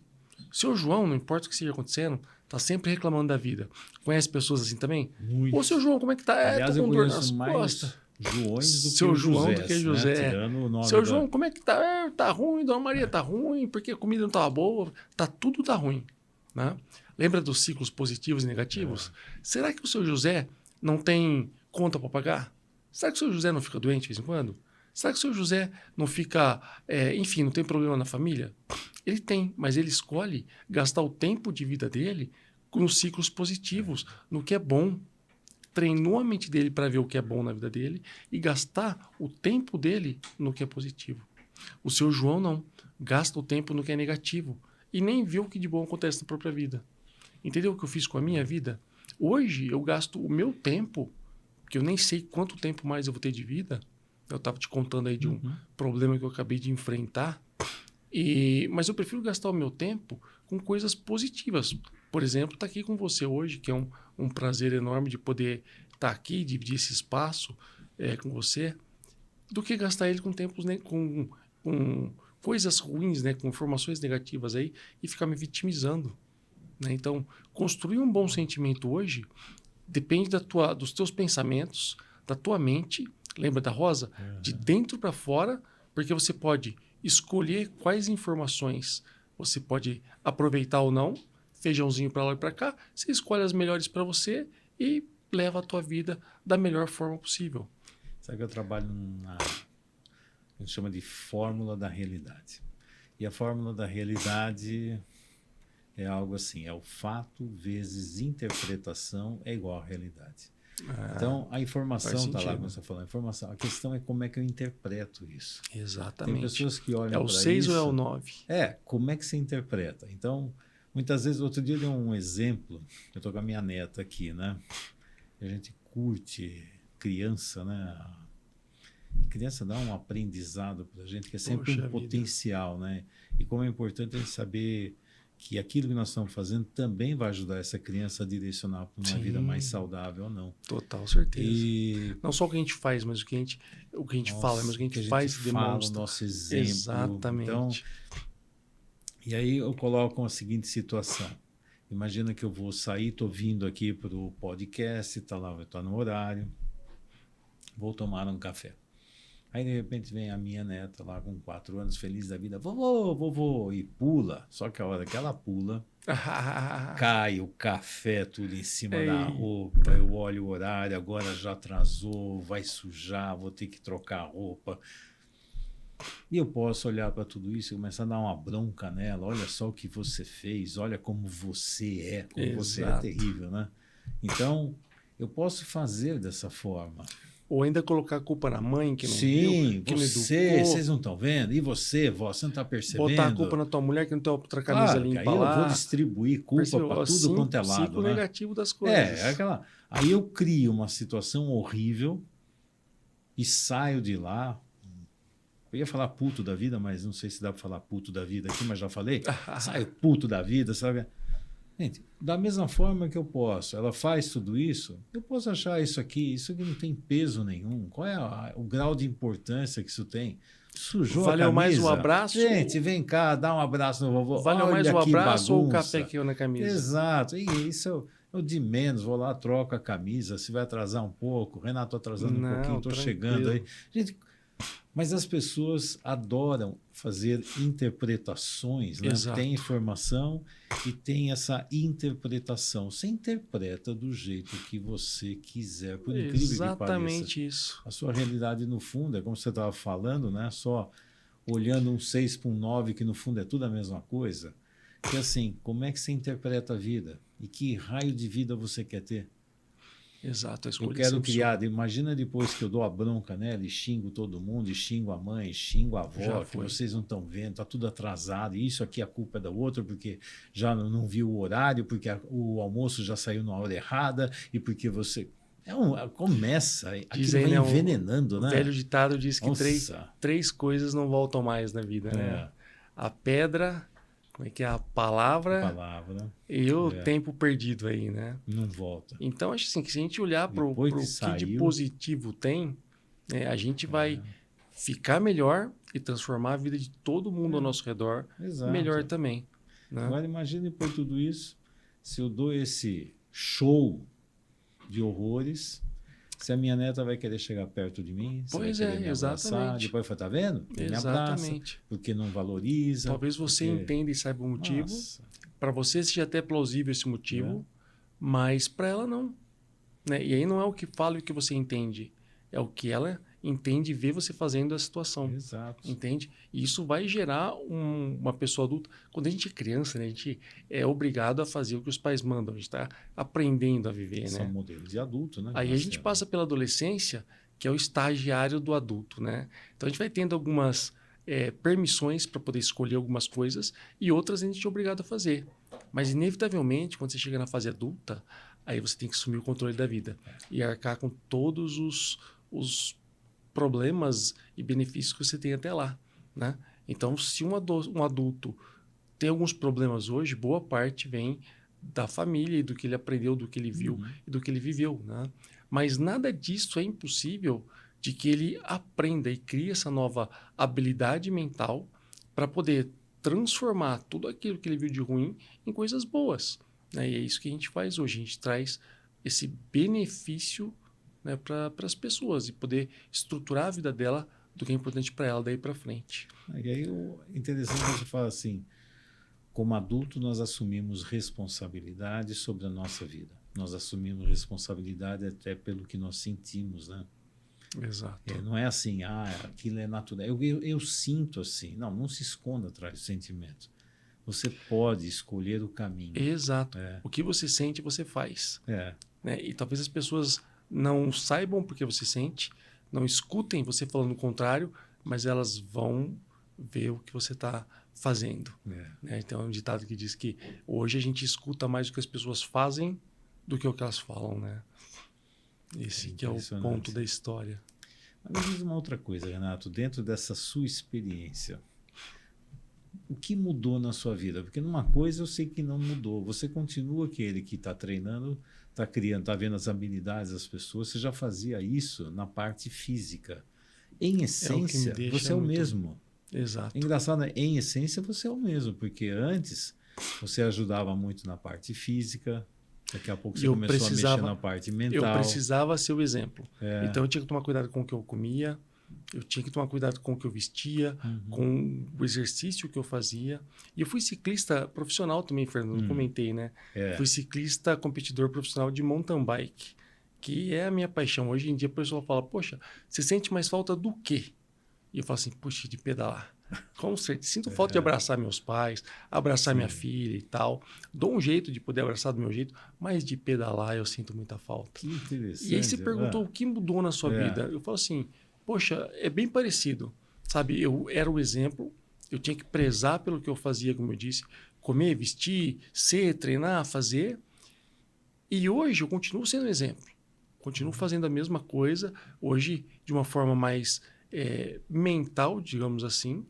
O seu João, não importa o que esteja acontecendo, tá sempre reclamando da vida. Conhece pessoas assim também? Muito. Ô, seu João, como é que tá? Aliás, tô com eu dor nas conheço mais costas. Joões do Seu que João José, do que José. né? Tirando o nome seu João, como é que tá? Tá ruim, Dona Maria tá ruim, porque a comida não tava boa. Tudo tá ruim, né? Lembra dos ciclos positivos e negativos? Será que o seu José não tem conta para pagar? Será que o seu José não fica doente de vez em quando? Será que o seu José não fica, enfim, não tem problema na família? Ele tem, mas ele escolhe gastar o tempo de vida dele nos ciclos positivos, no que é bom. Treinou a mente dele para ver o que é bom na vida dele e gastar o tempo dele no que é positivo. O seu João não. Gasta o tempo no que é negativo e nem vê o que de bom acontece na própria vida. Entendeu o que eu fiz com a minha vida? Hoje eu gasto o meu tempo, que eu nem sei quanto tempo mais eu vou ter de vida. Eu estava te contando aí de um problema que eu acabei de enfrentar. Mas eu prefiro gastar o meu tempo com coisas positivas. Por exemplo, estar aqui com você hoje, que é um prazer enorme de poder estar aqui, dividir esse espaço com você, do que gastar ele com tempos, né, com coisas ruins, né, com informações negativas aí e ficar me vitimizando. Né? Então, construir um bom sentimento hoje depende dos teus pensamentos, da tua mente. Lembra da Rosa? De dentro para fora, porque você pode escolher quais informações você pode aproveitar ou não, feijãozinho para lá e para cá, você escolhe as melhores para você e leva a tua vida da melhor forma possível. Sabe que eu trabalho a gente chama de fórmula da realidade. E a fórmula da realidade é algo assim, é o fato vezes interpretação é igual à realidade. Então, a informação está lá, como você falou, a questão é como é que eu interpreto isso. Exatamente. Tem pessoas que olham para isso... É o 6 ou é o 9? Como é que você interpreta? Então, muitas vezes, outro dia eu dei um exemplo, eu estou com a minha neta aqui, né? A gente curte criança, né? Criança dá um aprendizado para a gente que é sempre um potencial, né? E como é importante a gente saber que aquilo que nós estamos fazendo também vai ajudar essa criança a direcionar para uma vida mais saudável ou não. Total certeza. Não só o que a gente faz, mas o que a gente fala, mas o que a gente faz e demonstra. O nosso exemplo. Exatamente. Então, e aí eu coloco a seguinte situação. Imagina que eu vou sair, estou vindo aqui para o podcast, está no horário, vou tomar um café. Aí, de repente, vem a minha neta lá com 4 anos, feliz da vida. Vovô, e pula. Só que a hora que ela pula, cai o café tudo em cima da roupa. Eu olho o horário, agora já atrasou, vai sujar, vou ter que trocar a roupa. E eu posso olhar para tudo isso e começar a dar uma bronca nela. Olha só o que você fez, olha como você é. Como você é terrível, né? Então, eu posso fazer dessa forma. Ou ainda colocar a culpa na mãe, que não viu, que vocês não estão vendo? E você, vó, você não está percebendo? Botar a culpa na tua mulher que não tem outra camisa limpa lá. Eu vou distribuir culpa para tudo quanto é lado. Ciclo negativo das coisas. Aí eu crio uma situação horrível e saio de lá. Eu ia falar puto da vida, mas não sei se dá para falar puto da vida aqui, mas já falei. Saio puto da vida, sabe? Gente, da mesma forma que eu posso, ela faz tudo isso, eu posso achar isso aqui não tem peso nenhum. Qual é o grau de importância que isso tem? Sujou a camisa. Valeu mais o abraço? Gente, vem cá, dá um abraço no vovô. Valeu mais o abraço ou o café que eu na camisa? Exato. E isso eu de menos, vou lá, troco a camisa, se vai atrasar um pouco. Renato, estou atrasando um pouquinho, estou chegando aí. Gente, mas as pessoas adoram fazer interpretações, né? Tem informação e tem essa interpretação. Você interpreta do jeito que você quiser, por incrível que pareça. Exatamente isso. A sua realidade, no fundo, é como você estava falando, né? Só olhando um 6 para um 9, que no fundo é tudo a mesma coisa. Que assim, como é que você interpreta a vida? E que raio de vida você quer ter? Exato, a eu quero criar, imagina depois que eu dou a bronca nela e xingo todo mundo, e xingo a mãe, xingo a avó, que vocês não estão vendo, está tudo atrasado, e isso aqui a culpa é da outra, porque já não viu o horário, porque o almoço já saiu na hora errada, e porque você... começa, aquilo vai envenenando, né? O velho ditado diz que três coisas não voltam mais na vida, né? A pedra... como é que é a palavra, e o tempo perdido aí, né? Não volta. Então, acho assim, que se a gente olhar para o que de positivo tem, né, a gente vai ficar melhor e transformar a vida de todo mundo ao nosso redor melhor também. Né? Agora, imagine por tudo isso, se eu dou esse show de horrores, se a minha neta vai querer chegar perto de mim, se vai querer me abraçar, depois vai, tá vendo? Ele me abraça, porque não valoriza. Talvez você entenda e saiba o motivo. Para você seja até plausível esse motivo, mas para ela não. Né? E aí não é o que fala e o que você entende, é o que ela entende e vê você fazendo a situação. Exato. Entende? E isso vai gerar uma pessoa adulta. Quando a gente é criança, né, a gente é obrigado a fazer o que os pais mandam. A gente está aprendendo a viver. São modelos de adulto, né? Aí a gente passa pela adolescência, que é o estagiário do adulto. Né? Então a gente vai tendo algumas permissões para poder escolher algumas coisas e outras a gente é obrigado a fazer. Mas inevitavelmente, quando você chega na fase adulta, aí você tem que assumir o controle da vida e arcar com todos os problemas e benefícios que você tem até lá, né? Então, se um adulto tem alguns problemas hoje, boa parte vem da família e do que ele aprendeu, do que ele viu e do que ele viveu, né? Mas nada disso é impossível de que ele aprenda e crie essa nova habilidade mental para poder transformar tudo aquilo que ele viu de ruim em coisas boas, né? E é isso que a gente faz hoje, a gente traz esse benefício, né, para as pessoas e poder estruturar a vida dela do que é importante para ela daí para frente. E aí o interessante é você falar assim, como adulto nós assumimos responsabilidade sobre a nossa vida. Nós assumimos responsabilidade até pelo que nós sentimos, né? Exato. Não é assim, aquilo é natural. Eu sinto assim. Não se esconda atrás do sentimento. Você pode escolher o caminho. Exato. O que você sente, você faz. Né? E talvez as pessoas não saibam porque você sente, não escutem você falando o contrário, mas elas vão ver o que você está fazendo. Né? Então, é um ditado que diz que hoje a gente escuta mais o que as pessoas fazem do que o que elas falam. Né? Esse que é o ponto da história. Mas me diz uma outra coisa, Renato, dentro dessa sua experiência, o que mudou na sua vida? Porque numa coisa eu sei que não mudou. Você continua aquele que está treinando, está criando, está vendo as habilidades das pessoas. Você já fazia isso na parte física. Em essência, você é o mesmo. Exato. Engraçado, né? Em essência, você é o mesmo. Porque antes você ajudava muito na parte física. Daqui a pouco você começou a mexer na parte mental. Eu precisava ser o exemplo. Então eu tinha que tomar cuidado com o que eu comia. Eu tinha que tomar cuidado com o que eu vestia, com o exercício que eu fazia. E eu fui ciclista profissional também, Fernando, comentei, né? Fui ciclista competidor profissional de mountain bike, que é a minha paixão. Hoje em dia a pessoa fala, poxa, você sente mais falta do quê? E eu falo assim, puxa, de pedalar. Com certeza. Sinto falta de abraçar meus pais, abraçar minha filha e tal. Dou um jeito de poder abraçar do meu jeito, mas de pedalar eu sinto muita falta. Que interessante. E aí você perguntou o que mudou na sua vida. Eu falo assim, poxa, é bem parecido, sabe? Eu era o exemplo, eu tinha que prezar pelo que eu fazia, como eu disse, comer, vestir, ser, treinar, fazer. E hoje eu continuo sendo exemplo, continuo fazendo a mesma coisa, hoje de uma forma mais mental, digamos assim,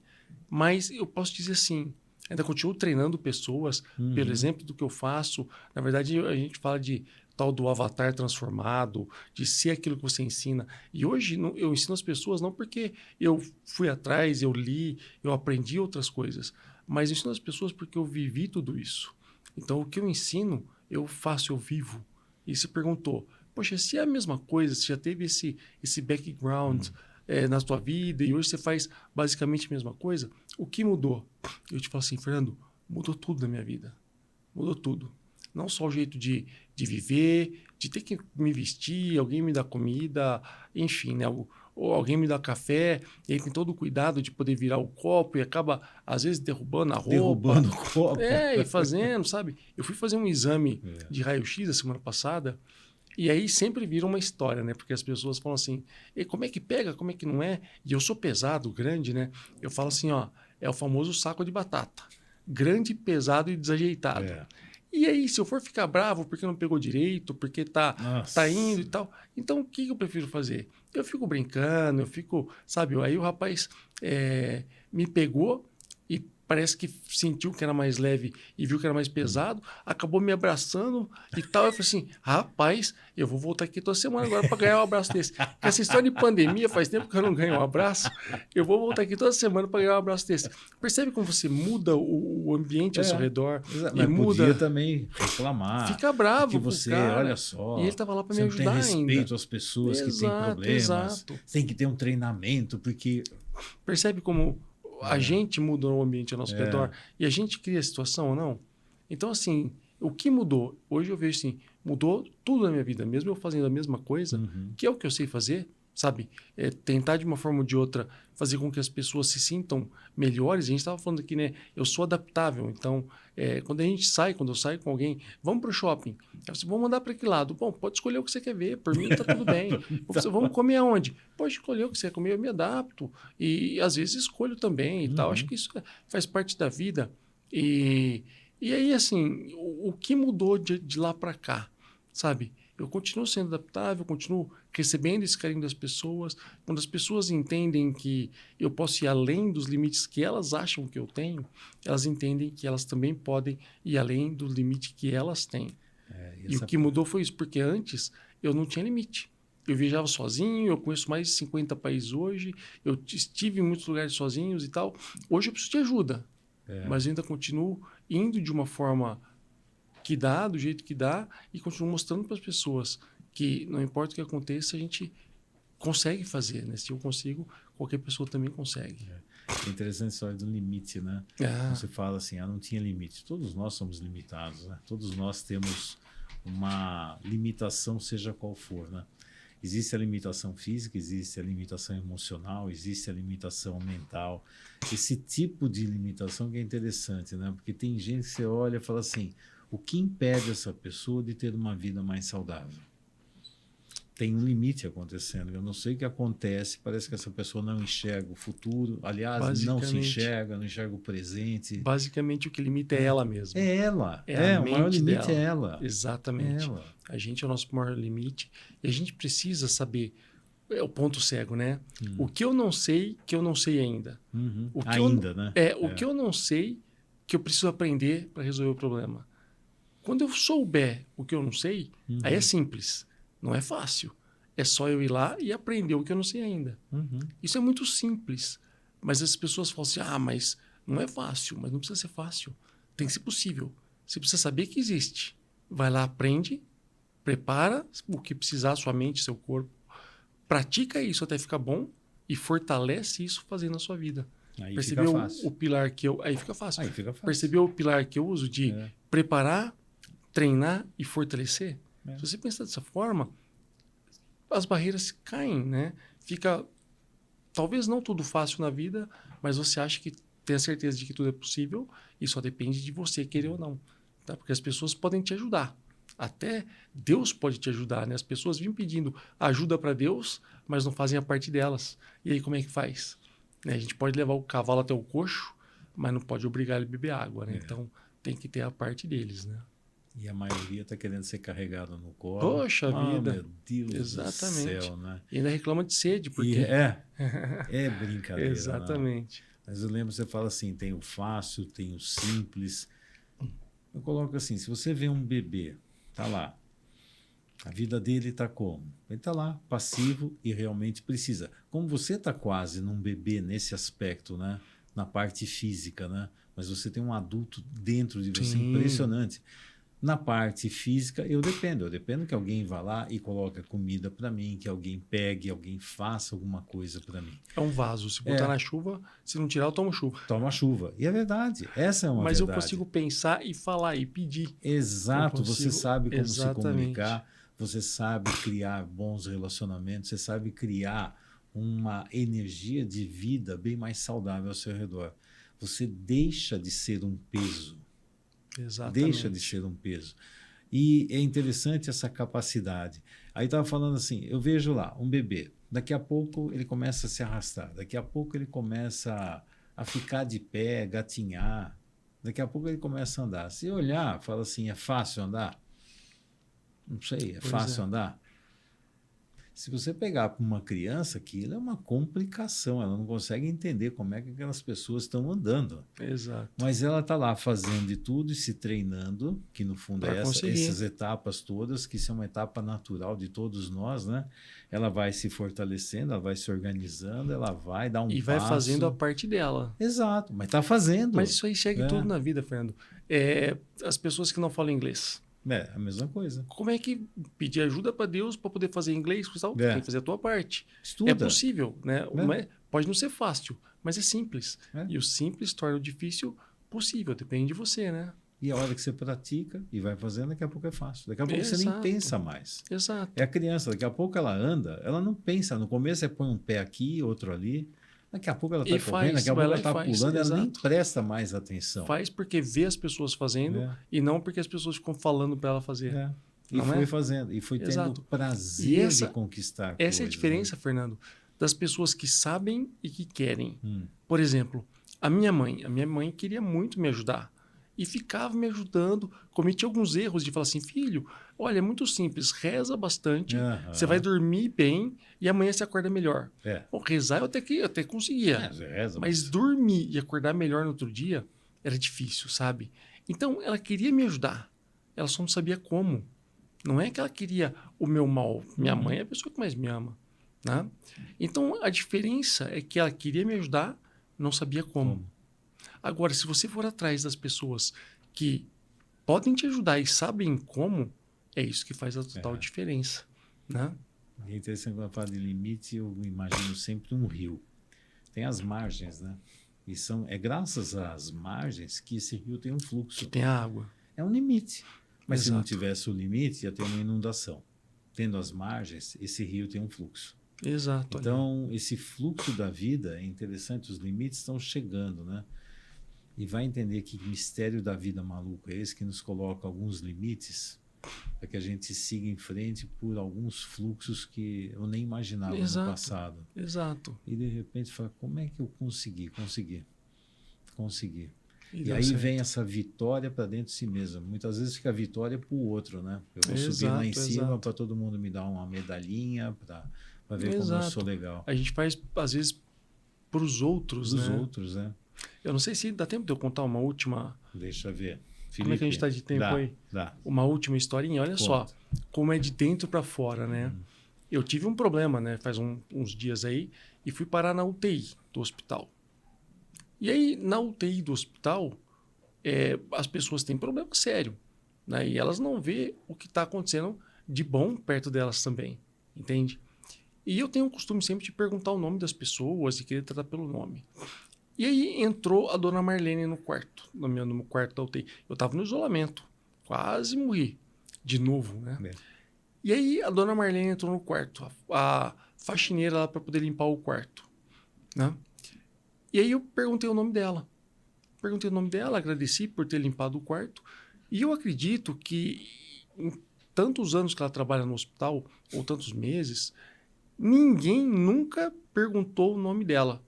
mas eu posso dizer assim, ainda continuo treinando pessoas pelo exemplo do que eu faço. Na verdade, a gente fala de tal do avatar transformado, de ser aquilo que você ensina. E hoje eu ensino as pessoas não porque eu fui atrás, eu li, eu aprendi outras coisas, mas eu ensino as pessoas porque eu vivi tudo isso. Então, o que eu ensino, eu faço, eu vivo. E se perguntou, poxa, se é a mesma coisa, você já teve esse background na sua vida e hoje você faz basicamente a mesma coisa, o que mudou? Eu te falo assim, Fernando, mudou tudo na minha vida. Mudou tudo. Não só o jeito de viver, de ter que me vestir, alguém me dá comida, enfim, né? Ou alguém me dá café, e aí tem todo o cuidado de poder virar o copo e acaba, às vezes, derrubando a roupa. Derrubando o copo. E fazendo, sabe? Eu fui fazer um exame de raio-x a semana passada, e aí sempre vira uma história, né? Porque as pessoas falam assim, e como é que pega, como é que não é? E eu sou pesado, grande, né? Eu falo assim, ó, é o famoso saco de batata. Grande, pesado e desajeitado. E aí, se eu for ficar bravo porque não pegou direito, porque tá indo e tal, então o que eu prefiro fazer? Eu fico brincando, sabe? Aí o rapaz me pegou e parece que sentiu que era mais leve e viu que era mais pesado, acabou me abraçando e tal. Eu falei assim, rapaz, eu vou voltar aqui toda semana agora para ganhar um abraço desse. Porque essa história de pandemia, faz tempo que eu não ganho um abraço, eu vou voltar aqui toda semana para ganhar um abraço desse. Percebe como você muda o ambiente ao seu redor? Mas podia também reclamar. Fica bravo que você, cara. olha só, e ele estava lá para me você ajudar não tem respeito ainda. às pessoas que têm Exato, problemas. exato. Tem que ter um treinamento, porque... Percebe como a gente muda o ambiente ao nosso redor e a gente cria a situação ou não? Então, assim, o que mudou? Hoje eu vejo assim, mudou tudo na minha vida, mesmo eu fazendo a mesma coisa, que é o que eu sei fazer, sabe? Tentar de uma forma ou de outra fazer com que as pessoas se sintam melhores. A gente estava falando aqui, né? Eu sou adaptável, então quando eu saio com alguém, vamos para o shopping. Vamos mandar para que lado? Bom, pode escolher o que você quer ver, por mim está tudo bem. Vamos comer aonde? Pode escolher o que você quer comer, eu me adapto. E às vezes escolho também e tal. Acho que isso faz parte da vida. E aí, assim, o que mudou de lá para cá, sabe? Eu continuo sendo adaptável, continuo recebendo esse carinho das pessoas. Quando as pessoas entendem que eu posso ir além dos limites que elas acham que eu tenho, elas entendem que elas também podem ir além do limite que elas têm. E o que mudou foi isso, porque antes eu não tinha limite. Eu viajava sozinho, eu conheço mais de 50 países hoje, eu estive em muitos lugares sozinhos e tal. Hoje eu preciso de ajuda, mas eu ainda continuo indo de uma forma que dá, do jeito que dá, e continuo mostrando para as pessoas que não importa o que aconteça, a gente consegue fazer, né? Se eu consigo, qualquer pessoa também consegue. É interessante a história do limite, né? Você fala assim, não tinha limite. Todos nós somos limitados, né? Todos nós temos uma limitação, seja qual for, né? Existe a limitação física, existe a limitação emocional, existe a limitação mental. Esse tipo de limitação que é interessante, né? Porque tem gente que você olha e fala assim, o que impede essa pessoa de ter uma vida mais saudável? Tem um limite acontecendo. Eu não sei o que acontece, parece que essa pessoa não enxerga o futuro. Aliás, não se enxerga, não enxerga o presente. Basicamente, o que limita é ela mesma. É ela. O maior limite é ela. Exatamente. Ela. A gente é o nosso maior limite. E a gente precisa saber... É o ponto cego, né? O que eu não sei, que eu não sei ainda. O que né? O que eu não sei, que eu preciso aprender para resolver o problema. Quando eu souber o que eu não sei, aí é simples. Não é fácil. É só eu ir lá e aprender o que eu não sei ainda. Isso é muito simples. Mas as pessoas falam assim, mas não é fácil. Mas não precisa ser fácil. Tem que ser possível. Você precisa saber que existe. Vai lá, aprende, prepara o que precisar, sua mente, seu corpo. Pratica isso até ficar bom e fortalece isso fazendo na sua vida. Aí Percebeu fica fácil. o pilar que eu... Aí fica fácil. Aí fica fácil. Percebeu o pilar que eu uso de preparar, treinar e fortalecer? Se você pensar dessa forma, as barreiras caem, né? Fica, talvez não tudo fácil na vida, mas você acha que tem a certeza de que tudo é possível e só depende de você querer ou não. Tá? Porque as pessoas podem te ajudar. Até Deus pode te ajudar, né? As pessoas vêm pedindo ajuda para Deus, mas não fazem a parte delas. E aí como é que faz? A gente pode levar o cavalo até o coxo, mas não pode obrigar ele a beber água, né? Então tem que ter a parte deles, né? E a maioria está querendo ser carregado no colo. Poxa vida. Meu Deus Exatamente. do céu, né? E ainda reclama de sede, porque... É brincadeira. Exatamente. Não. Mas eu lembro, você fala assim, tem o fácil, tem o simples. Eu coloco assim, se você vê um bebê, tá lá, a vida dele está como? Ele está lá, passivo e realmente precisa. Como você está quase num bebê nesse aspecto, né? Na parte física, né? Mas você tem um adulto dentro de você, impressionante. Na parte física, eu dependo que alguém vá lá e coloque comida para mim, que alguém pegue, alguém faça alguma coisa para mim. É um vaso, se botar na chuva, se não tirar, eu tomo chuva. Toma chuva. E é verdade, essa é uma Mas verdade. Eu consigo pensar e falar e pedir. Exato, você sabe como se comunicar, você sabe criar bons relacionamentos, você sabe criar uma energia de vida bem mais saudável ao seu redor. Você deixa de ser um peso. Exatamente. Deixa de ser um peso. E é interessante essa capacidade. Aí estava falando assim, eu vejo lá um bebê, daqui a pouco ele começa a se arrastar, daqui a pouco ele começa a ficar de pé, gatinhar, daqui a pouco ele começa a andar. Se olhar, fala assim, é fácil andar? Não sei, é fácil andar? Se você pegar para uma criança, aquilo é uma complicação. Ela não consegue entender como é que aquelas pessoas estão andando. Exato. Mas ela está lá fazendo de tudo e se treinando, que no fundo Pra é conseguir. essas etapas todas, que isso é uma etapa natural de todos nós, né? Ela vai se fortalecendo, ela vai se organizando, ela vai dar um E vai passo. fazendo a parte dela. Exato, mas está fazendo. Mas isso aí segue É. tudo na vida, Fernando. As pessoas que não falam inglês. É a mesma coisa. Como é que pedir ajuda para Deus para poder fazer inglês? Tem que fazer a tua parte. Estuda. É possível, né? Pode não ser fácil, mas é simples. É. E o simples torna o difícil possível. Depende de você, né? E a hora que você pratica e vai fazendo, daqui a pouco é fácil. Daqui a pouco você nem Exato. pensa mais. Exato. É a criança, daqui a pouco ela anda, ela não pensa. No começo você põe um pé aqui, outro ali. Daqui a pouco ela está correndo, daqui a pouco ela está pulando, ela nem presta mais atenção. Faz porque vê as pessoas fazendo e não porque as pessoas ficam falando para ela fazer. E não foi fazendo, e foi tendo prazer de conquistar coisas. Essa é a diferença, né? Fernando, das pessoas que sabem e que querem. Por exemplo, a minha mãe queria muito me ajudar. E ficava me ajudando, cometia alguns erros de falar assim, filho, olha, é muito simples, reza bastante, você vai dormir bem e amanhã você acorda melhor. Bom, rezar eu até conseguia, mas dormir e acordar melhor no outro dia era difícil, sabe? Então, ela queria me ajudar, ela só não sabia como. Não é que ela queria o meu mal, minha mãe é a pessoa que mais me ama, né? Então, a diferença é que ela queria me ajudar, não sabia como. Agora, se você for atrás das pessoas que podem te ajudar e sabem como, é isso que faz a total diferença, né? É interessante quando eu falo de limite, eu imagino sempre um rio. Tem as margens, né? E é graças às margens que esse rio tem um fluxo. Que tem água. É um limite. Mas se não tivesse o limite, ia ter uma inundação. Tendo as margens, esse rio tem um fluxo. Exato. Então, esse fluxo da vida, é interessante, os limites estão chegando, né? E vai entender que mistério da vida maluco é esse que nos coloca alguns limites para que a gente siga em frente por alguns fluxos que eu nem imaginava no passado. Exato. E de repente fala, como é que eu consegui? E aí certo. vem essa vitória para dentro de si mesmo. Muitas vezes fica a vitória para o outro, né? Eu vou subir lá em cima para todo mundo me dar uma medalhinha, para ver como eu sou legal. A gente faz, às vezes, para os outros, né? Para os outros, né? Eu não sei se dá tempo de eu contar uma última... Deixa eu ver. Felipe, como é que a gente está de tempo aí? Dá. Uma última historinha. Olha só, como é de dentro para fora, né? Eu tive um problema, né? Faz uns dias aí e fui parar na UTI do hospital. E aí, na UTI do hospital, as pessoas têm problema sério, né? E elas não vê o que está acontecendo de bom perto delas também, entende? E eu tenho o costume sempre de perguntar o nome das pessoas e querer tratar pelo nome. E aí entrou a dona Marlene no quarto, no quarto da UTI. Eu estava no isolamento, quase morri de novo, né? E aí a dona Marlene entrou no quarto, a faxineira lá para poder limpar o quarto, né? E aí eu perguntei o nome dela. Agradeci por ter limpado o quarto. E eu acredito que em tantos anos que ela trabalha no hospital, ou tantos meses, ninguém nunca perguntou o nome dela.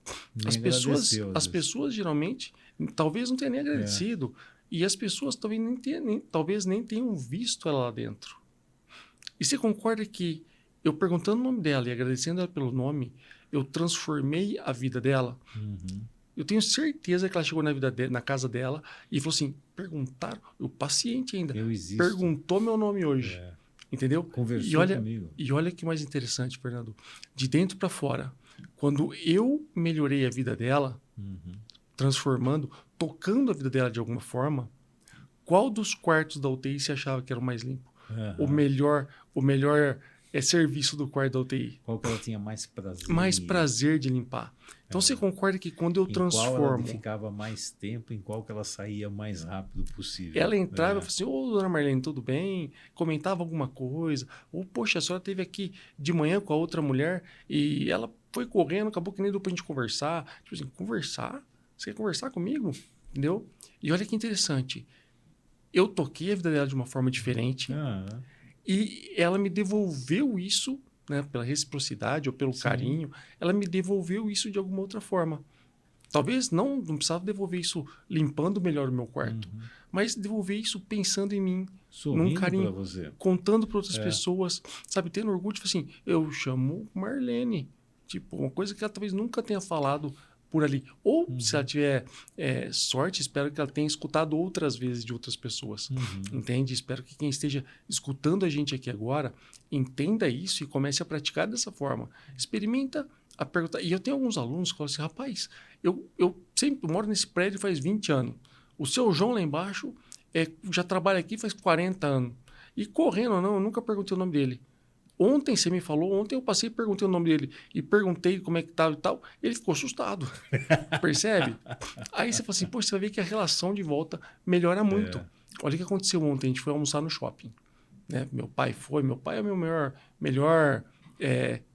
As pessoas geralmente, talvez não tenham nem agradecido. E as pessoas talvez nem tenham visto ela lá dentro. E você concorda que eu perguntando o nome dela e agradecendo ela pelo nome, eu transformei a vida dela? Eu tenho certeza que ela chegou na casa dela e falou assim, o paciente ainda, perguntou meu nome hoje. Entendeu? Conversou comigo. E olha que mais interessante, Fernando. De dentro para fora, quando eu melhorei a vida dela, transformando, tocando a vida dela de alguma forma, qual dos quartos da UTI você achava que era o mais limpo? O melhor serviço do quarto da UTI? Qual que ela tinha mais prazer? Mais prazer de limpar. Então você concorda que quando eu transformo... Qual ela ficava mais tempo, em qual que ela saía mais rápido possível? Ela entrava e falava assim, ô, dona Marlene, tudo bem? Comentava alguma coisa. Ou, poxa, a senhora esteve aqui de manhã com a outra mulher e ela foi correndo, acabou que nem deu pra gente conversar. Tipo assim, conversar? Você quer conversar comigo? Entendeu? E olha que interessante. Eu toquei a vida dela de uma forma diferente e ela me devolveu isso, né, pela reciprocidade ou pelo carinho, ela me devolveu isso de alguma outra forma. Talvez não precisava devolver isso limpando melhor o meu quarto, mas devolver isso pensando em mim, Sorrindo num carinho, pra você. contando para outras pessoas, sabe, tendo orgulho, tipo assim, eu chamo Marlene, tipo, uma coisa que ela talvez nunca tenha falado por ali. Ou, se ela tiver sorte, espero que ela tenha escutado outras vezes de outras pessoas, entende? Espero que quem esteja escutando a gente aqui agora entenda isso e comece a praticar dessa forma. Experimenta a perguntar. E eu tenho alguns alunos que falam assim, rapaz, eu sempre moro nesse prédio faz 20 anos. O seu João lá embaixo já trabalha aqui faz 40 anos. E correndo ou não, eu nunca perguntei o nome dele. Ontem você me falou, ontem eu passei e perguntei o nome dele. E perguntei como é que estava e tal. Ele ficou assustado. Percebe? Aí você fala assim, pô, você vai ver que a relação de volta melhora muito. Olha o que aconteceu ontem. A gente foi almoçar no shopping. Né? Meu pai é o meu melhor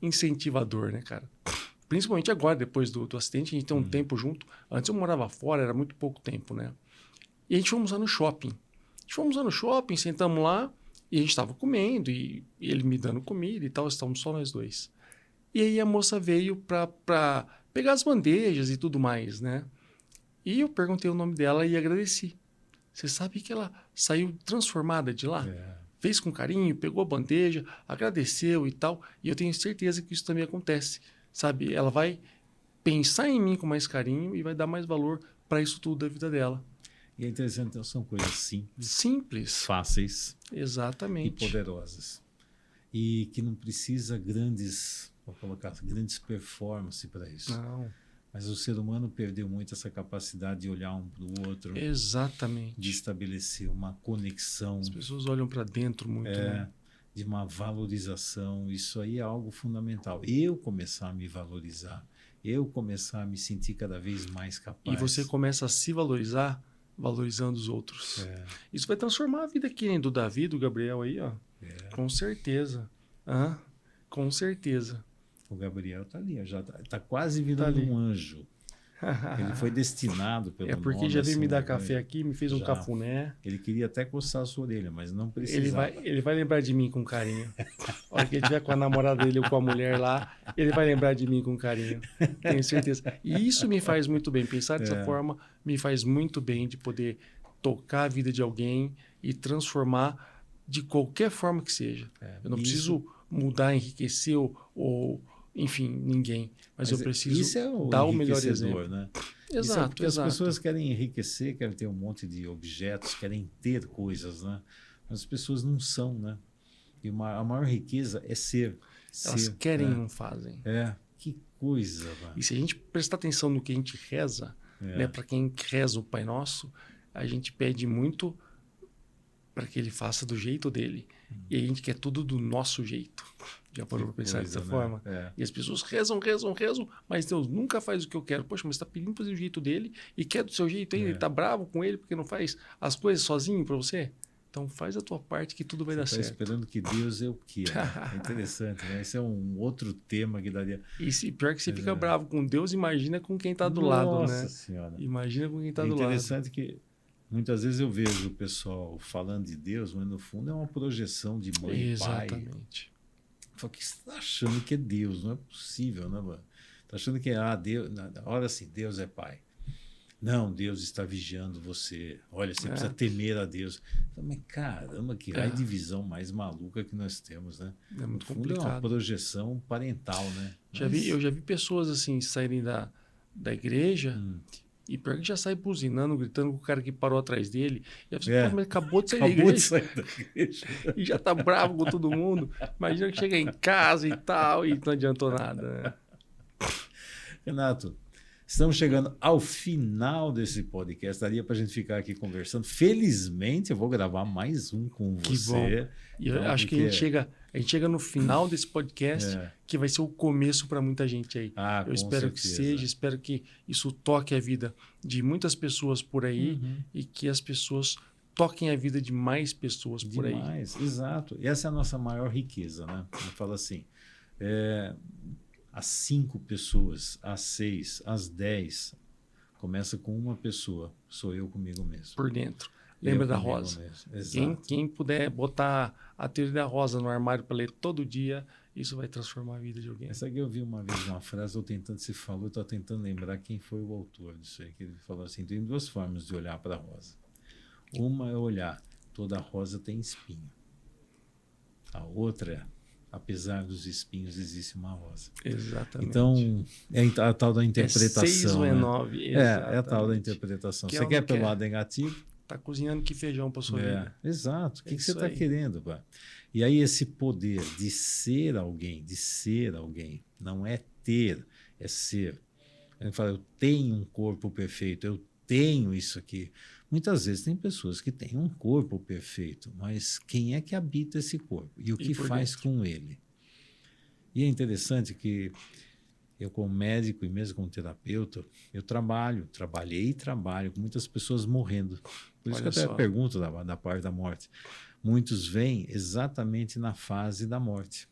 incentivador, né, cara? Principalmente agora, depois do acidente, a gente tem um tempo junto. Antes eu morava fora, era muito pouco tempo, né? E a gente foi almoçar no shopping. A gente foi almoçar no shopping, sentamos lá, e a gente estava comendo, e ele me dando comida e tal, estávamos só nós dois. E aí a moça veio para pegar as bandejas e tudo mais, né? E eu perguntei o nome dela e agradeci. Você sabe que ela saiu transformada de lá? Fez com carinho, pegou a bandeja, agradeceu e tal. E eu tenho certeza que isso também acontece. Sabe? Ela vai pensar em mim com mais carinho e vai dar mais valor para isso tudo da vida dela. E é interessante, então, são coisas simples. Simples. Fáceis. Exatamente. E poderosas. E que não precisa grandes performances para isso. Não. Mas o ser humano perdeu muito essa capacidade de olhar um para o outro. Exatamente. De estabelecer uma conexão. As pessoas olham para dentro muito, né? De uma valorização. Isso aí é algo fundamental. Eu começar a me valorizar. Eu começar a me sentir cada vez mais capaz. E você começa a se valorizar valorizando os outros. Isso vai transformar a vida aqui, hein? Do Davi, do Gabriel aí, ó. Com certeza. Com certeza. O Gabriel está ali, já está quase virando um anjo. Ele foi destinado pelo nome. É porque já veio me dar café aqui, me fez um cafuné. Ele queria até coçar a sua orelha, mas não precisava. Ele vai lembrar de mim com carinho. A hora que ele estiver com a namorada dele ou com a mulher lá, ele vai lembrar de mim com carinho. Tenho certeza. E isso me faz muito bem. Pensar dessa forma me faz muito bem de poder tocar a vida de alguém e transformar de qualquer forma que seja. Eu não preciso mudar, enriquecer ou enfim, ninguém. Mas eu preciso dar o melhor exemplo. Né? Exato, porque as pessoas querem enriquecer, querem ter um monte de objetos, querem ter coisas, né? Mas as pessoas não são, né? E a maior riqueza é ser. Elas querem e não fazem. Que coisa, mano. E se a gente prestar atenção no que a gente reza, né? Para quem reza o Pai Nosso, a gente pede muito para que ele faça do jeito dele. E a gente quer tudo do nosso jeito. Já parou para pensar dessa forma? E as pessoas rezam, mas Deus nunca faz o que eu quero. Poxa, mas está pedindo para fazer do jeito dele e quer do seu jeito ainda. Ele está bravo com ele porque não faz as coisas sozinho para você? Então faz a tua parte que tudo vai dar certo. Esperando que Deus é o quê? Né? É interessante, né? Esse é um outro tema que daria... E pior que você fica bravo com Deus, imagina com quem está do lado, né? Nossa Senhora. Imagina com quem está do lado. É interessante que muitas vezes eu vejo o pessoal falando de Deus, mas no fundo é uma projeção de mãe e pai. Exatamente. Fala, o que você está achando que é Deus? Não é possível, né, mano? Está achando que Deus... Olha assim, Deus é pai. Não, Deus está vigiando você. Olha, você precisa temer a Deus. Mas caramba, que raio de visão mais maluca que nós temos, né? É muito no fundo, complicado. É uma projeção parental, né? Eu já vi pessoas assim saírem da igreja e pior que já sai buzinando, gritando com o cara que parou atrás dele. E a pessoa, mas acabou de sair da igreja. E já tá bravo com todo mundo. Imagina que chega em casa e tal e não adiantou nada. Né? Renato, estamos chegando ao final desse podcast. Daria para a gente ficar aqui conversando. Felizmente, eu vou gravar mais um com você. Que bom. E eu acho que a gente chega no final desse podcast, que vai ser o começo para muita gente aí. Eu espero que seja, espero que isso toque a vida de muitas pessoas por aí e que as pessoas toquem a vida de mais pessoas por aí. Exato. E essa é a nossa maior riqueza, né? Eu falo assim, as 5 pessoas, as 6, as 10, começa com uma pessoa, sou eu comigo mesmo. Por dentro. Lembra da Rosa. Quem puder botar a teoria da Rosa no armário para ler todo dia, isso vai transformar a vida de alguém. Essa aqui eu vi uma vez uma frase, você falou, eu estou tentando lembrar quem foi o autor disso aí, que ele falou assim, tem duas formas de olhar para a rosa. Uma é olhar, toda rosa tem espinho. A outra é, apesar dos espinhos, existe uma rosa. Exatamente. Então, é a tal da interpretação. É 6 ou é 9, exatamente. É a tal da interpretação. Você quer pelo lado negativo? Está cozinhando que feijão para sua vida. Exato. O que você está querendo, pá? E aí esse poder de ser alguém, não é ter, é ser. Ele fala, eu tenho um corpo perfeito, eu tenho isso aqui. Muitas vezes tem pessoas que têm um corpo perfeito, mas quem é que habita esse corpo? E o que faz com ele? E é interessante que eu, como médico e mesmo como terapeuta, eu trabalhei e trabalho com muitas pessoas morrendo. Por isso que eu até pergunto da parte da morte. Muitos vêm exatamente na fase da morte.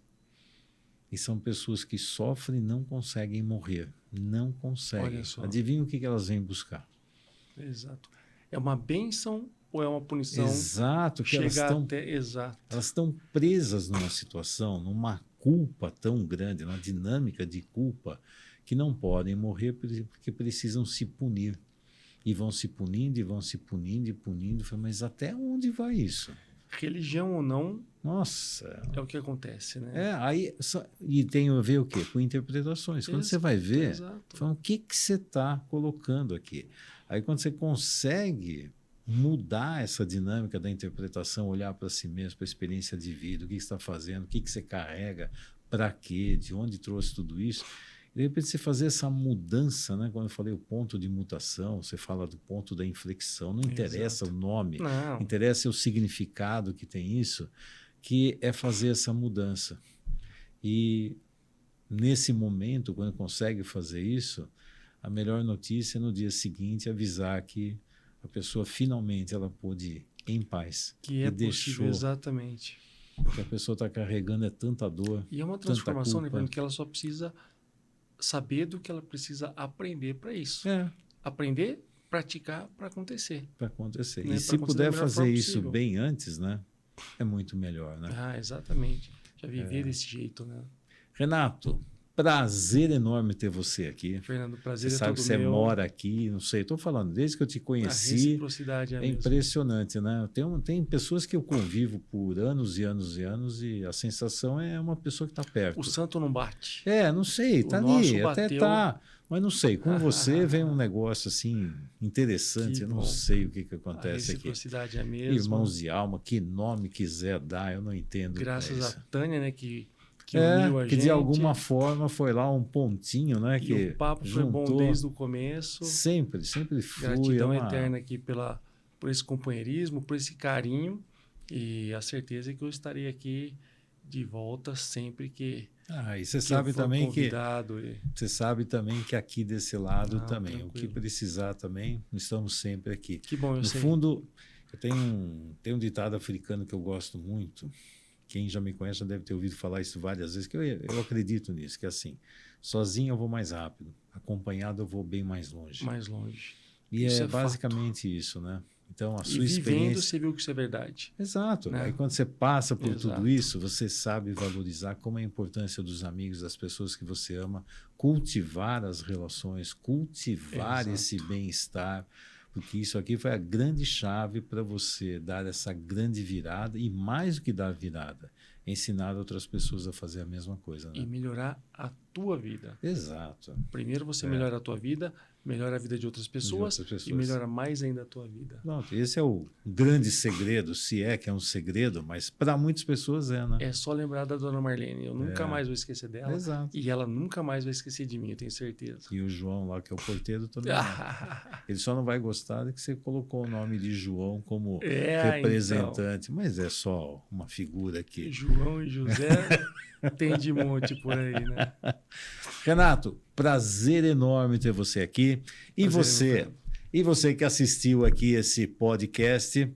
E são pessoas que sofrem e não conseguem morrer. Não conseguem. Adivinha o que elas vêm buscar? Exato. É uma bênção ou é uma punição? Exato. Que Exato. Elas estão presas numa situação, numa culpa tão grande, numa dinâmica de culpa, que não podem morrer porque precisam se punir. E vão se punindo, e vão se punindo, e punindo. Mas até onde vai isso? Religião ou não, nossa, é o que acontece, né? E tem a ver o quê? Com interpretações. Quando você vai ver, fala, o que você está colocando aqui? Aí quando você consegue mudar essa dinâmica da interpretação, olhar para si mesmo, para a experiência de vida, o que você está fazendo, o que você carrega, para quê, de onde trouxe tudo isso, de repente você fazer essa mudança, né? Quando eu falei o ponto de mutação, você fala do ponto da inflexão, não interessa o nome, interessa o significado que tem isso, que é fazer essa mudança. E nesse momento, quando consegue fazer isso, a melhor notícia é no dia seguinte avisar que a pessoa finalmente ela pôde ir em paz. Que é possível, exatamente. O que a pessoa está carregando é tanta dor. E é uma transformação, né, que ela só precisa saber do que ela precisa aprender para isso. Aprender, praticar para acontecer. Para acontecer. Né? E se puder fazer isso bem antes, né, é muito melhor. Né? Exatamente. Já viver desse jeito. Né? Renato, prazer enorme ter você aqui. Fernando, prazer você é sabe todo que você meu. mora aqui, não sei, estou falando, desde que eu te conheci, a reciprocidade é impressionante, né? Tem pessoas que eu convivo por anos e anos e anos e a sensação é uma pessoa que está perto. O santo não bate. Não sei, está ali, até está, mas não sei, com você vem um negócio assim interessante, eu não sei o que acontece aqui. A reciprocidade é a mesma. Irmãos de alma, que nome quiser dar, eu não entendo. Graças a Tânia, né, que uniu a gente. De alguma forma foi lá um pontinho, né? E o papo juntou, foi bom desde o começo. Sempre flui. Gratidão eterna aqui por esse companheirismo, por esse carinho e a certeza que eu estarei aqui de volta sempre que e você sabe também você sabe também que aqui desse lado também, tranquilo. O que precisar também, estamos sempre aqui. Que bom, eu sei. No fundo, eu tenho um ditado africano que eu gosto muito. Quem já me conhece já deve ter ouvido falar isso várias vezes, que eu acredito nisso, que é assim, sozinho eu vou mais rápido, acompanhado eu vou bem mais longe. Mais longe. E isso é basicamente isso, né? Então, a sua experiência... vivendo, você viu que isso é verdade. Exato. Né? Aí quando você passa por tudo isso, você sabe valorizar como é a importância dos amigos, das pessoas que você ama, cultivar as relações, cultivar esse bem-estar, porque isso aqui foi a grande chave para você dar essa grande virada e, mais do que dar virada, ensinar outras pessoas a fazer a mesma coisa. Né? E melhorar a tua vida. Exato. Primeiro você melhora a tua vida, melhora a vida de outras pessoas e melhora mais ainda a tua vida. Pronto, esse é o grande segredo, se é que é um segredo, mas para muitas pessoas né? É só lembrar da dona Marlene, eu nunca mais vou esquecer dela. Exato. E ela nunca mais vai esquecer de mim, eu tenho certeza. E o João lá, que é o porteiro, também. Ele só não vai gostar de que você colocou o nome de João como representante, então. Mas é só uma figura aqui. João e José tem de monte por aí, né? Renato, prazer enorme ter você aqui. E você que assistiu aqui esse podcast,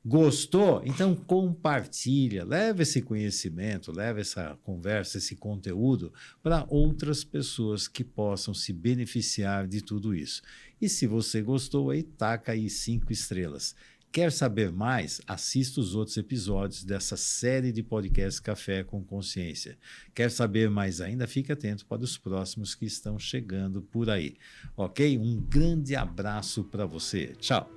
gostou? Então compartilha, leva esse conhecimento, leva essa conversa, esse conteúdo para outras pessoas que possam se beneficiar de tudo isso. E se você gostou, aí taca aí 5 estrelas. Quer saber mais? Assista os outros episódios dessa série de podcasts Café com Consciência. Quer saber mais ainda? Fique atento para os próximos que estão chegando por aí. Ok? Um grande abraço para você. Tchau!